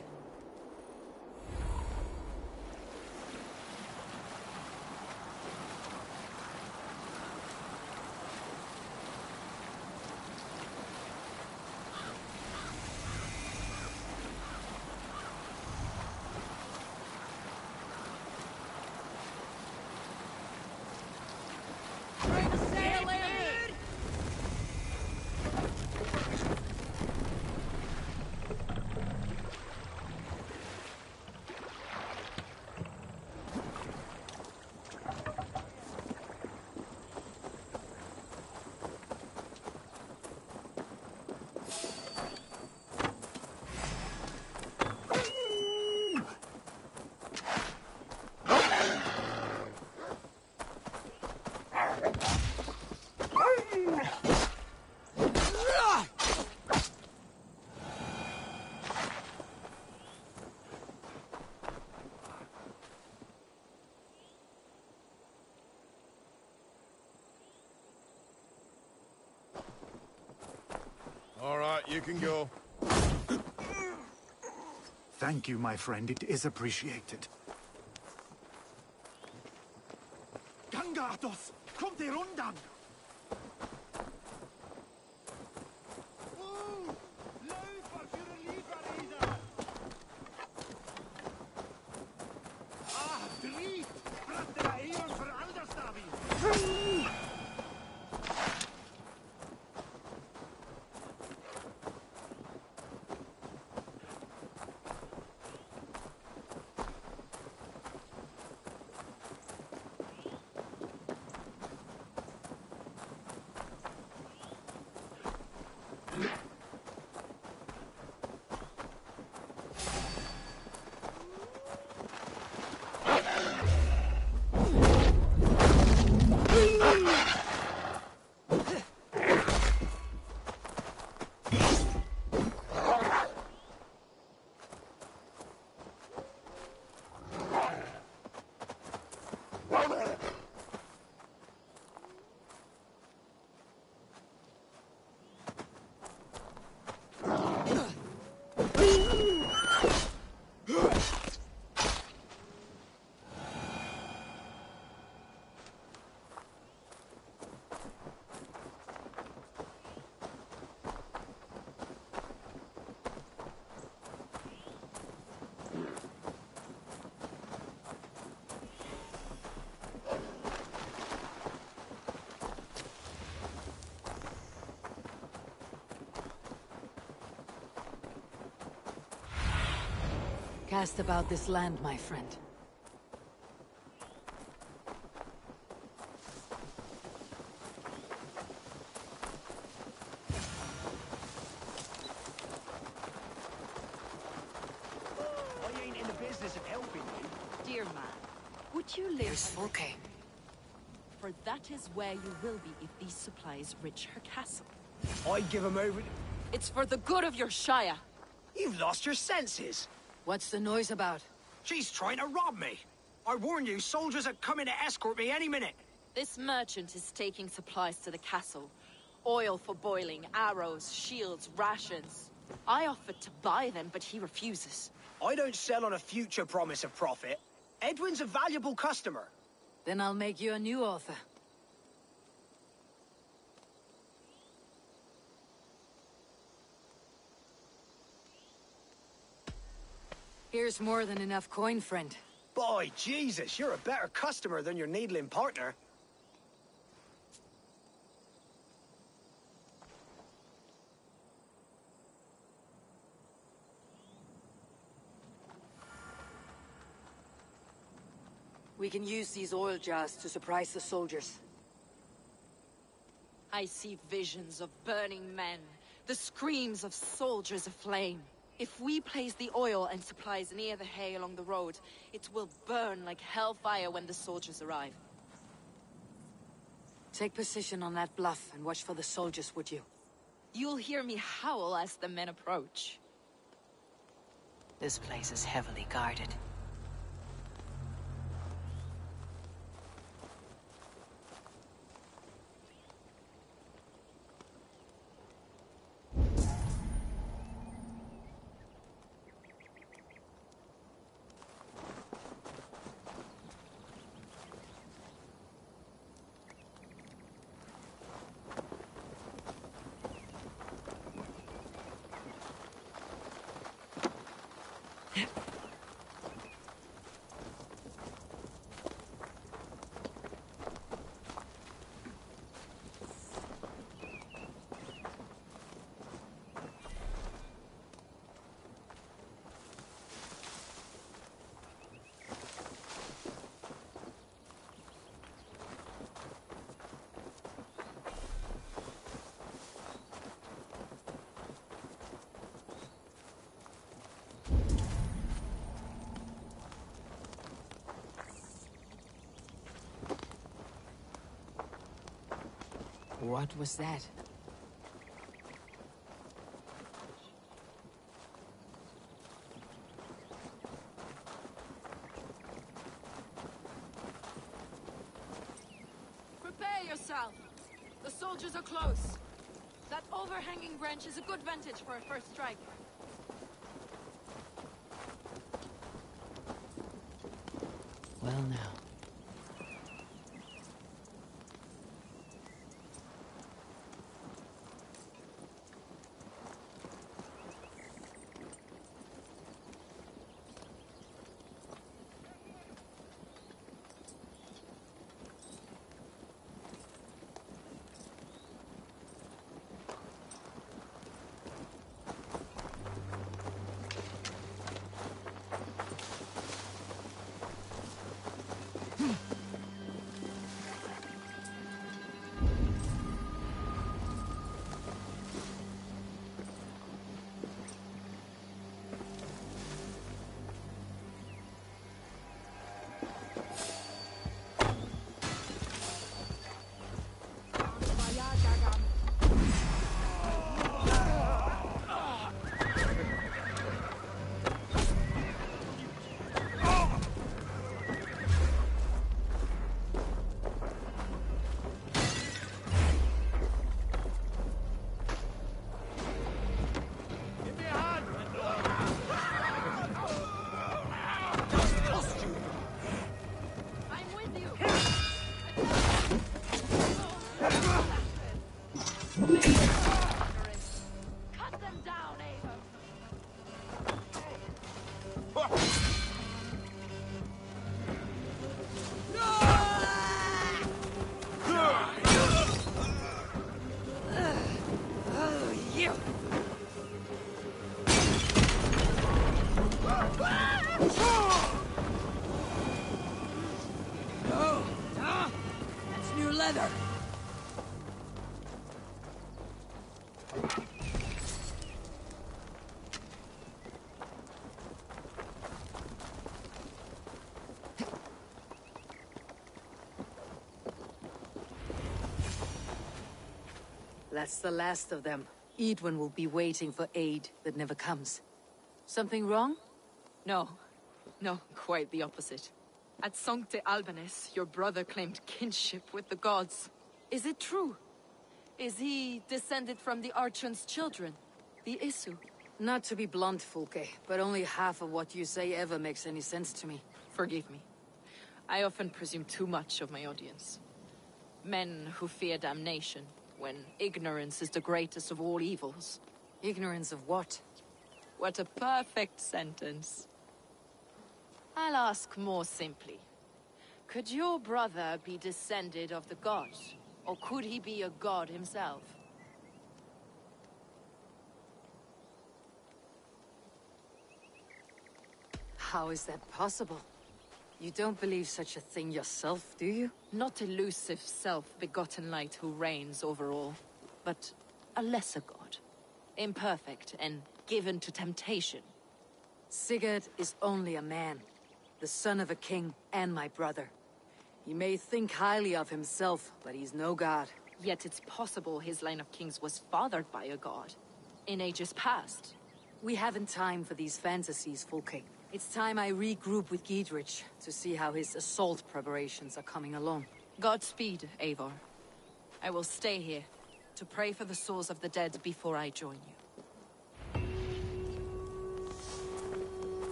All right, you can go. Thank you, my friend. It is appreciated. Gangatos! Kommt ihr undan! asked about this land, my friend. I ain't in the business of helping you. Dear man, would you live... There's Fulke. For that is where you will be if these supplies reach her castle. I'd give him over... It's for the good of your Shire. You've lost your senses. What's the noise about? She's trying to rob me. I warn you, soldiers are coming to escort me any minute. This merchant is taking supplies to the castle. Oil for boiling, arrows, shields, rations. I offered to buy them, but he refuses. I don't sell on a future promise of profit. Edwin's a valuable customer. Then I'll make you a new author. Here's more than enough coin, friend. Boy, Jesus, you're a better customer than your needling partner. We can use these oil jars to surprise the soldiers. I see visions of burning men, the screams of soldiers aflame. If we place the oil and supplies near the hay along the road, it will burn like hellfire when the soldiers arrive. Take position on that bluff and watch for the soldiers, would you? You'll hear me howl as the men approach. This place is heavily guarded. What was that? Prepare yourself. The soldiers are close. That overhanging branch is a good vantage for a first strike. Well now. leather! That's the last of them. Edwin will be waiting for aid that never comes. Something wrong? No. No, quite the opposite. At Sancte Albanus, your brother claimed kinship with the gods. Is it true? Is he descended from the Archon's children? The Isu? Not to be blunt, Fulke, but only half of what you say ever makes any sense to me. Forgive me. I often presume too much of my audience. Men who fear damnation, when ignorance is the greatest of all evils. Ignorance of what? What a perfect sentence. I'll ask more simply. Could your brother be descended of the gods? Or could he be a god himself? How is that possible? You don't believe such a thing yourself, do you? Not elusive self-begotten light who reigns over all, but a lesser god. Imperfect and given to temptation. Sigurd is only a man, the son of a king and my brother. He may think highly of himself, but he's no god. Yet it's possible his line of kings was fathered by a god, in ages past. We haven't time for these fantasies, Fulke. It's time I regroup with Giedrich to see how his assault preparations are coming along. Godspeed, Eivor. I will stay here to pray for the souls of the dead before I join you.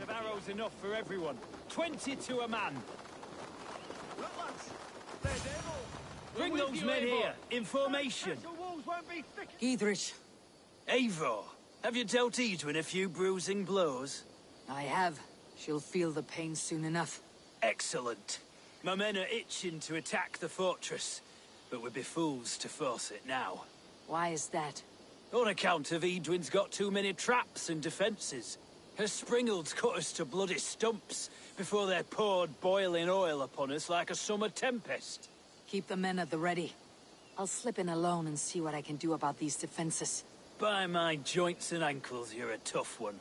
Of arrows enough for everyone. 20 to a man. Bring those men here, in formation. Giedrich. Eivor, have you dealt Edwin a few bruising blows? I have. She'll feel the pain soon enough. Excellent. My men are itching to attack the fortress, but we'd be fools to force it now. Why is that? On account of Edwin's got too many traps and defences. Her springalds cut us to bloody stumps before they poured boiling oil upon us like a summer tempest. Keep the men at the ready. I'll slip in alone and see what I can do about these defenses. By my joints and ankles, you're a tough one.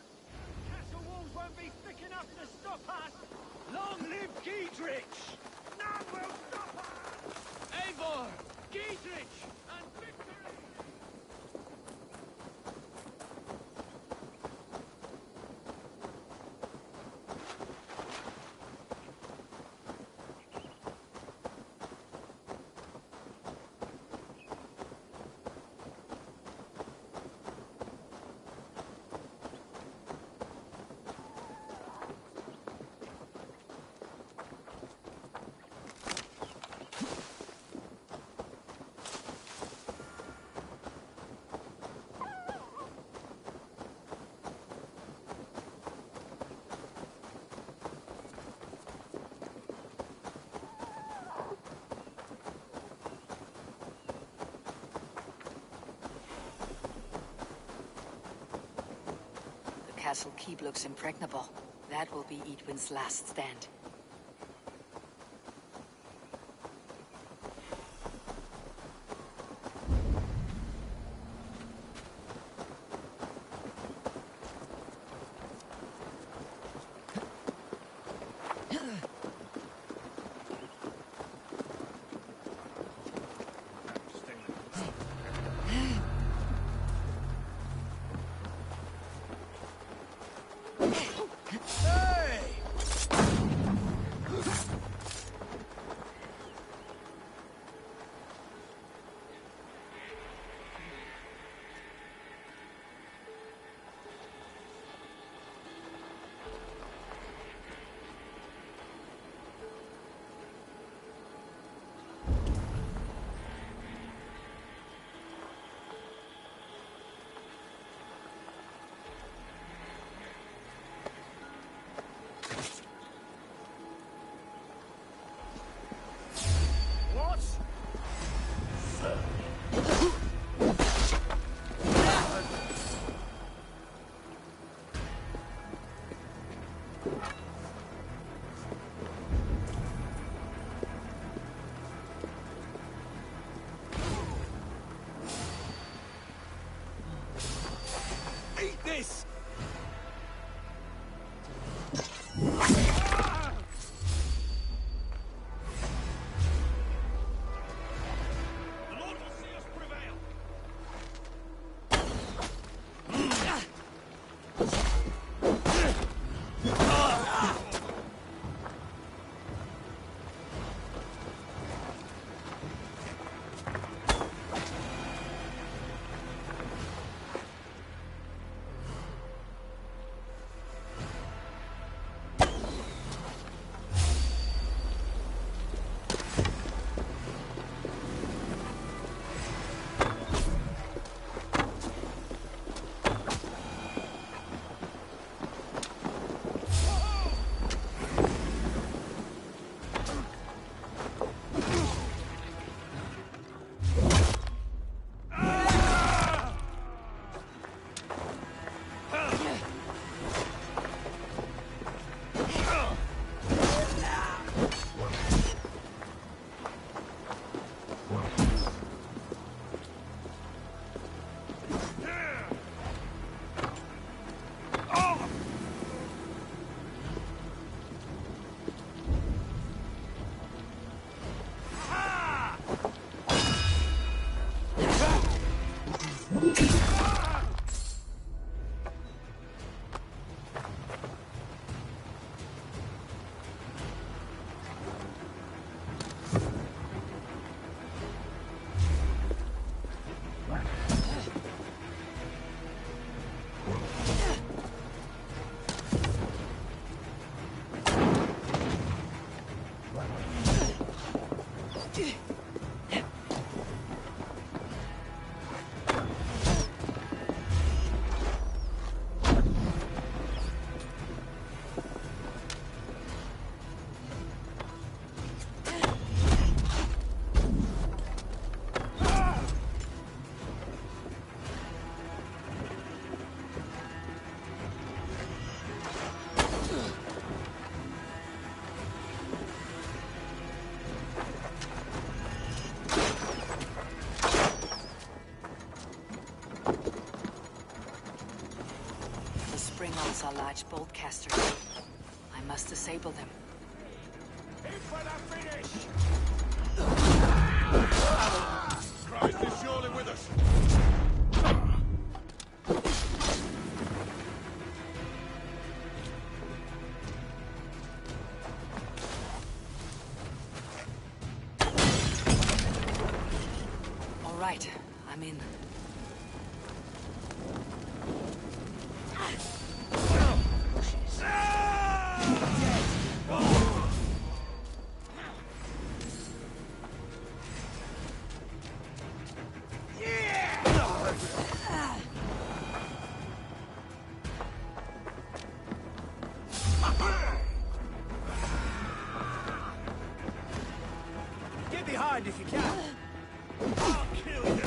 Castle walls won't be thick enough to stop us! Long live Giedrich! None will stop us! Eivor! Giedrich! And victory! castle keep looks impregnable. That will be Edwin's last stand. This! Springals are large bolt casters. I must disable them. Christ is surely with us. All right, I'm in. Get behind if you can. I'll kill you.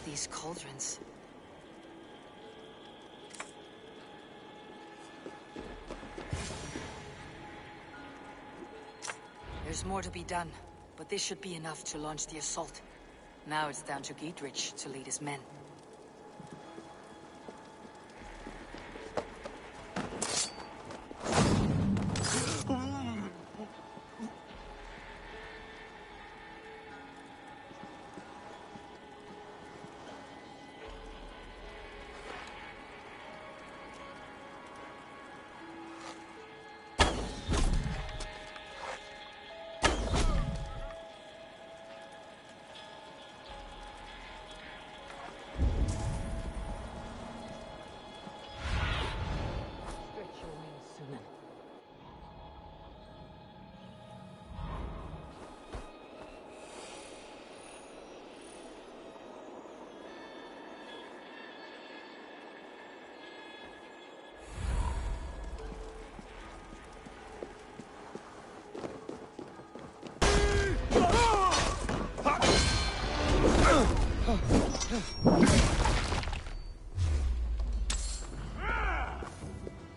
These cauldrons. There's more to be done, but this should be enough to launch the assault. Now it's down to Giedrich to lead his men.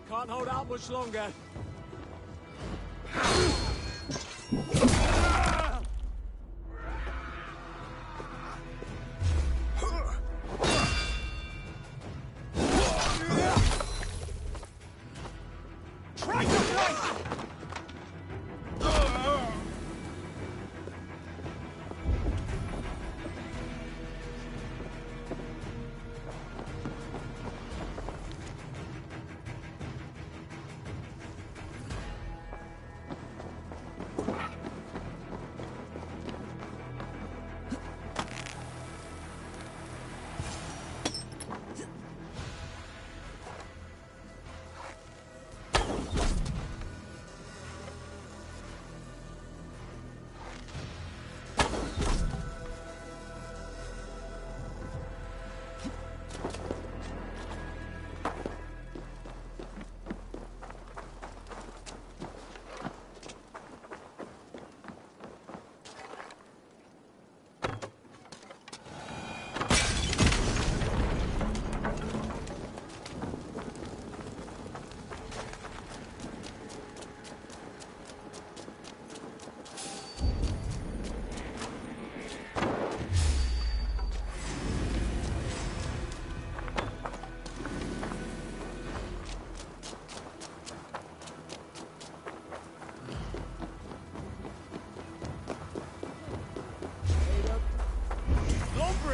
Can't hold out much longer.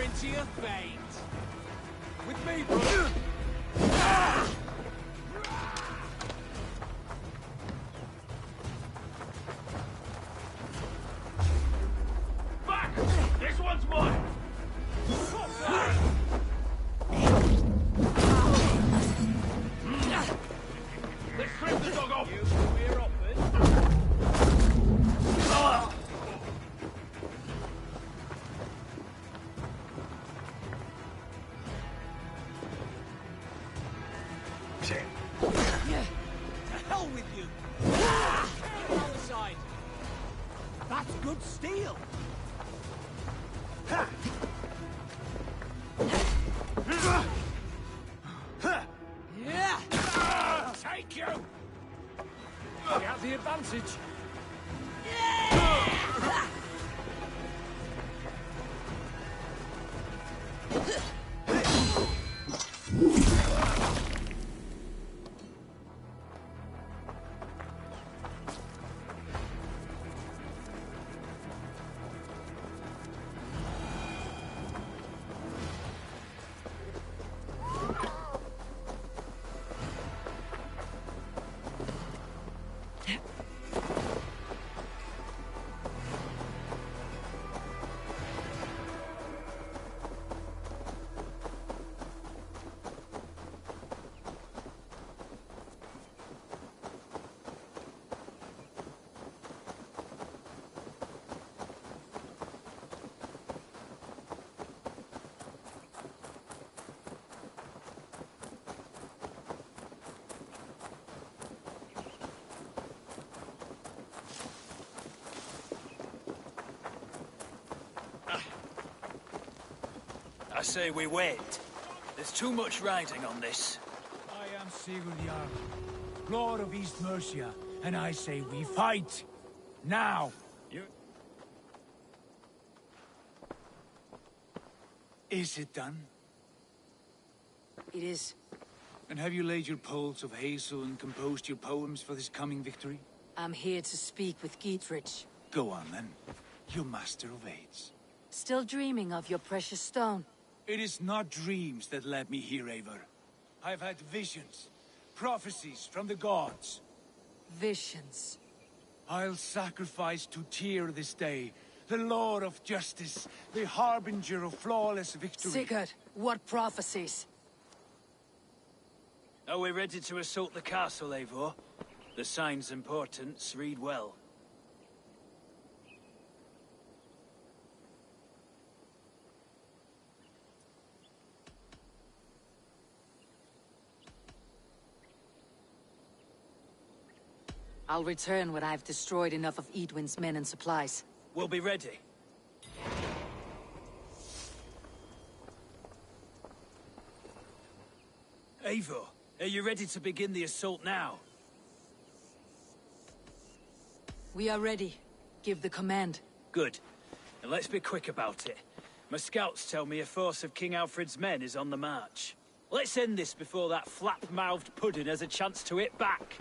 Into your fate. With me, brother. Back! This one's mine! Let's strip the dog off! We're offered. To hell with you! On the side. That's good steel. Yeah! Take you! You have the advantage. I say we wait. There's too much riding on this. I am Sigurd Jarl, Lord of East Mercia, and I say we fight! Now! Is it done? It is. And have you laid your poles of hazel and composed your poems for this coming victory? I'm here to speak with Giedrich. Go on, then. You master of aids. Still dreaming of your precious stone? It is not dreams that led me here, Eivor. I've had visions, prophecies from the gods. Visions. I'll sacrifice to Tyr this day, the Lord of Justice, the harbinger of flawless victory. Sigurd, what prophecies? Are we ready to assault the castle, Eivor? The sign's importance, read well. I'll return when I've destroyed enough of Edwin's men and supplies. We'll be ready. Eivor, are you ready to begin the assault now? We are ready. Give the command. Good. And let's be quick about it. My scouts tell me a force of King Alfred's men is on the march. Let's end this before that flap-mouthed pudding has a chance to hit back.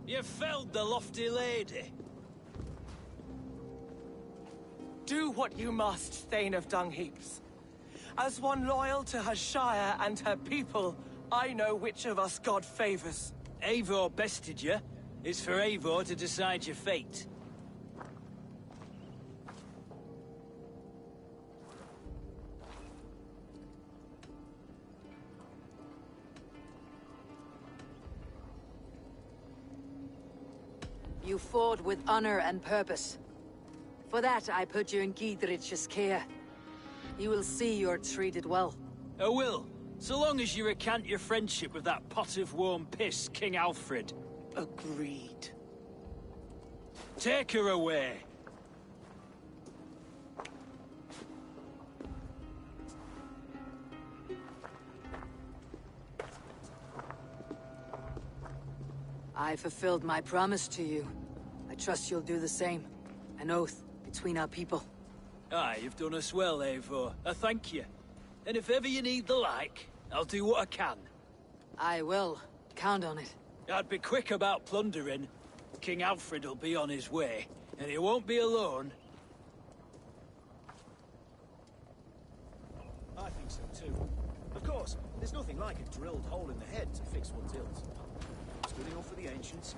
You felled the lofty lady. Do what you must, Thane of Dungheaps. As one loyal to her shire and her people, I know which of us God favors. Eivor bested you. It's for Eivor to decide your fate. You fought with honor and purpose. For that, I put you in Giedrich's care. You will see you're treated well. I will, so long as you recant your friendship with that pot of warm piss, King Alfred. Agreed. Take her away. I fulfilled my promise to you. I trust you'll do the same. An oath between our people. Aye, you've done us well, Eivor. I thank you. And if ever you need the like, I'll do what I can. I will. Count on it. I'd be quick about plundering. King Alfred will be on his way, and he won't be alone. I think so too. Of course, there's nothing like a drilled hole in the head to fix one's ills. It's good enough for the ancients.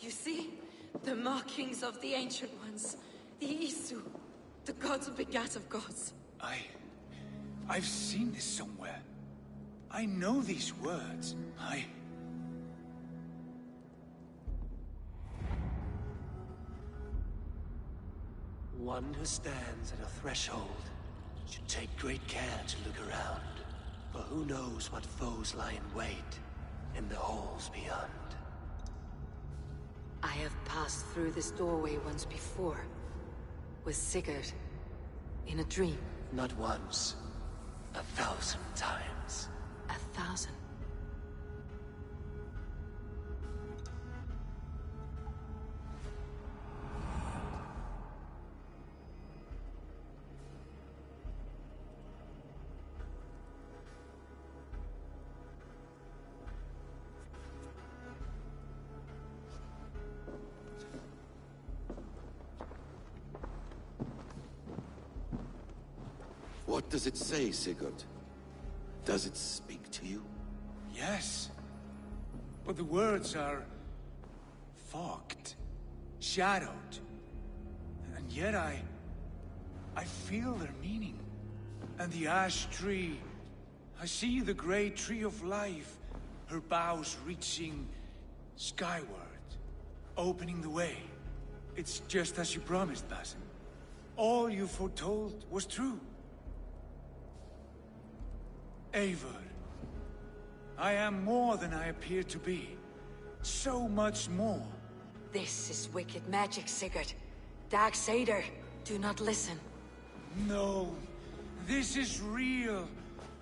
You see? The markings of the Ancient Ones. The Isu. The gods begat of gods. I've seen this somewhere. I know these words. One who stands at a threshold should take great care to look around. For who knows what foes lie in wait in the halls beyond. I have passed through this doorway once before. With Sigurd. In a dream. Not once. 1,000 times. 1,000? What does it say, Sigurd? Does it speak to you? Yes. But the words are fogged, shadowed. And yet I feel their meaning. And the ash tree, I see the great tree of life, her boughs reaching skyward, opening the way. It's just as you promised, Basim. All you foretold was true. Eivor, I am more than I appear to be. So much more. This is wicked magic, Sigurd. Darksader, do not listen. No, this is real.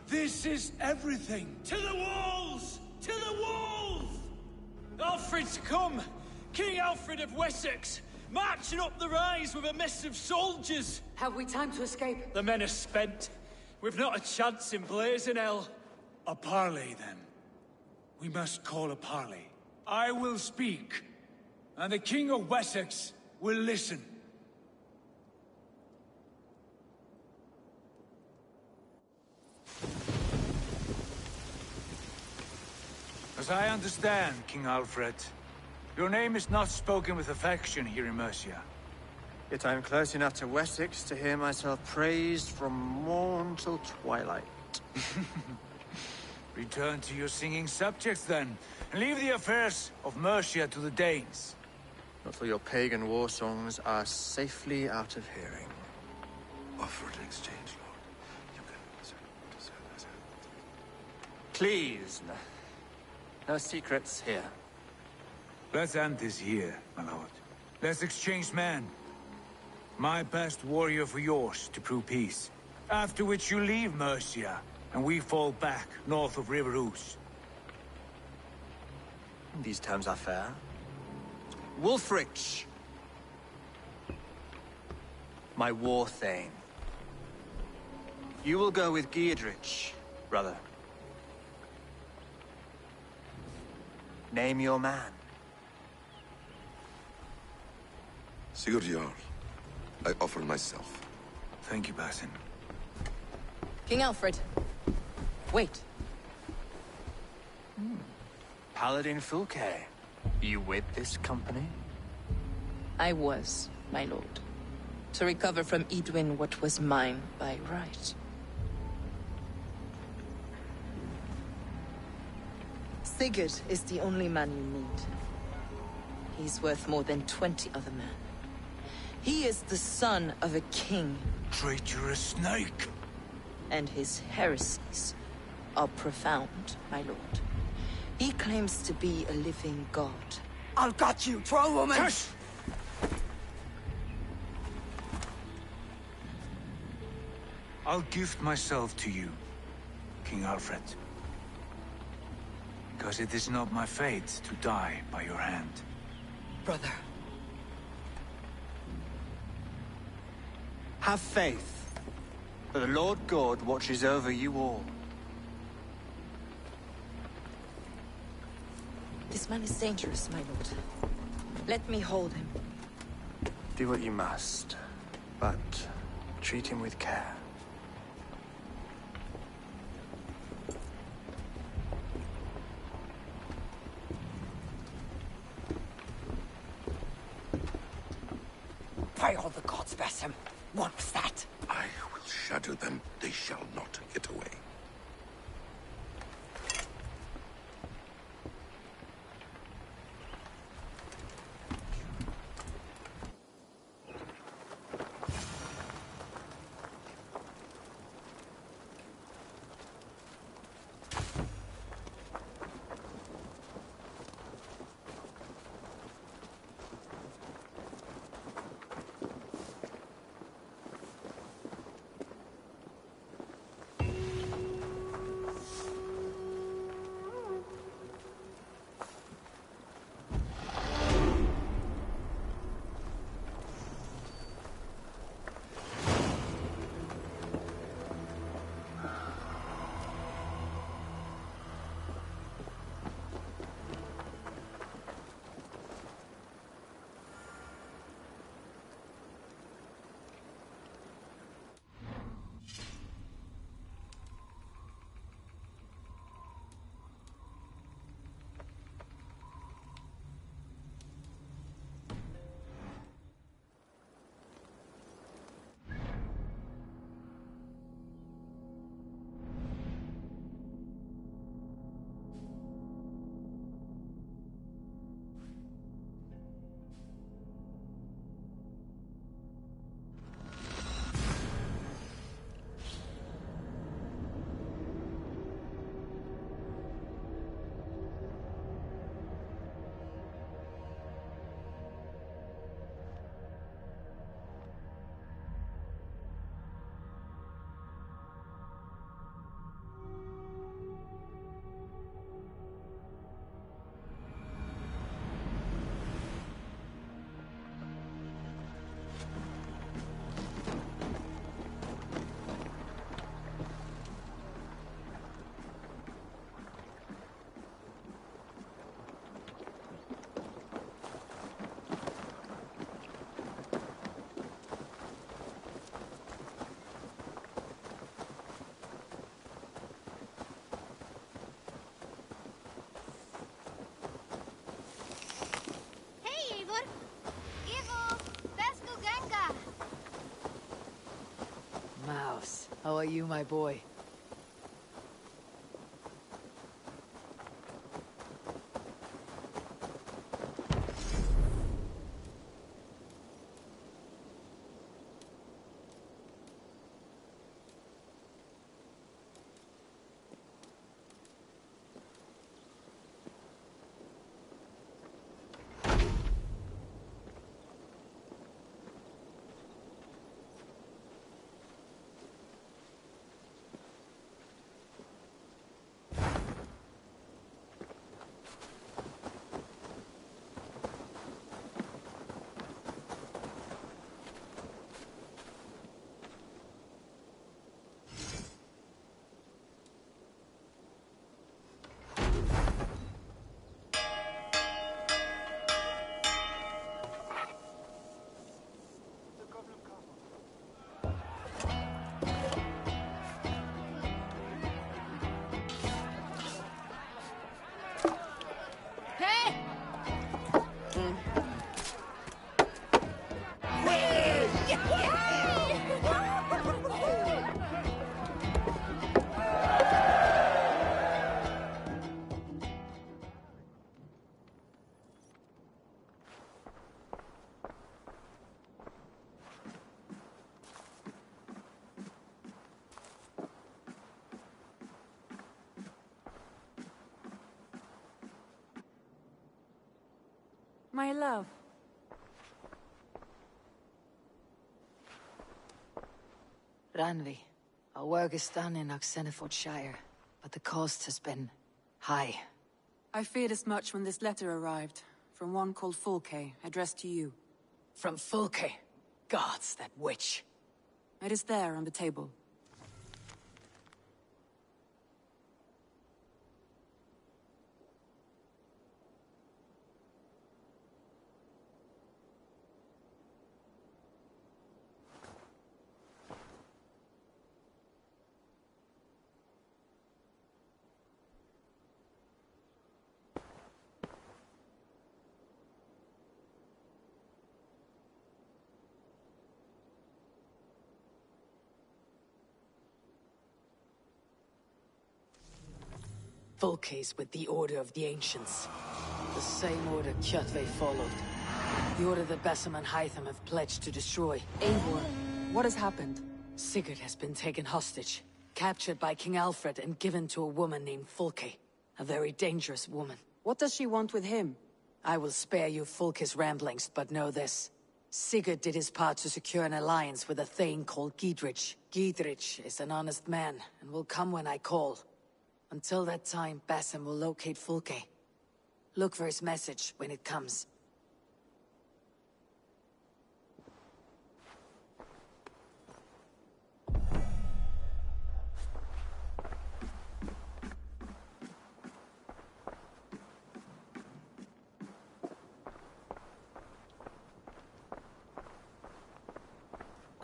This is everything. To the walls! To the walls! Alfred's come! King Alfred of Wessex! Marching up the rise with a mess of soldiers! Have we time to escape? The men are spent. We've not a chance in blazing hell. A parley, then. We must call a parley. I will speak, and the King of Wessex will listen. As I understand, King Alfred, your name is not spoken with affection here in Mercia. Yet I am close enough to Wessex to hear myself praised from morn till twilight. Return to your singing subjects, then, and leave the affairs of Mercia to the Danes. Not till your pagan war songs are safely out of hearing. Offer an exchange, Lord. You can... Please, no secrets here. Let's end this here, my lord. Let's exchange men. My best warrior for yours to prove peace. After which you leave Mercia, and we fall back north of River Ouse. These terms are fair. Wulfrich! My war thane. You will go with Giedrich, brother. Name your man. Sigurd Jarl, I offer myself. Thank you, Basin. King Alfred. Wait. Paladin Fulke. You with this company? I was, my lord. To recover from Edwin what was mine by right. Sigurd is the only man you need. He's worth more than 20 other men. He is the son of a king. Traitorous snake! And his heresies are profound, my lord. He claims to be a living god. I'll got you, troll woman! Hush! I'll gift myself to you, King Alfred. Because it is not my fate to die by your hand. Brother. Have faith, for the Lord God watches over you all. This man is dangerous, my lord. Let me hold him. Do what you must, but treat him with care. By all the gods, Basim. What was that? I will shatter them. They shall not get away. How are you, my boy? My love. Ranvi, our work is done in Oxenfordshire, but the cost has been high. I feared as much when this letter arrived, from one called Fulke, addressed to you. From Fulke? Gods, that witch. It is there on the table. Fulke's with the Order of the Ancients. The same order Kjotve followed. The order that Basim and Hytham have pledged to destroy. Eivor, what has happened? Sigurd has been taken hostage, captured by King Alfred and given to a woman named Fulke. A very dangerous woman. What does she want with him? I will spare you Fulke's ramblings, but know this. Sigurd did his part to secure an alliance with a thane called Giedrich. Giedrich is an honest man, and will come when I call. Until that time, Basim will locate Fulke. Look for his message when it comes.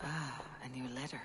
Ah, a new letter.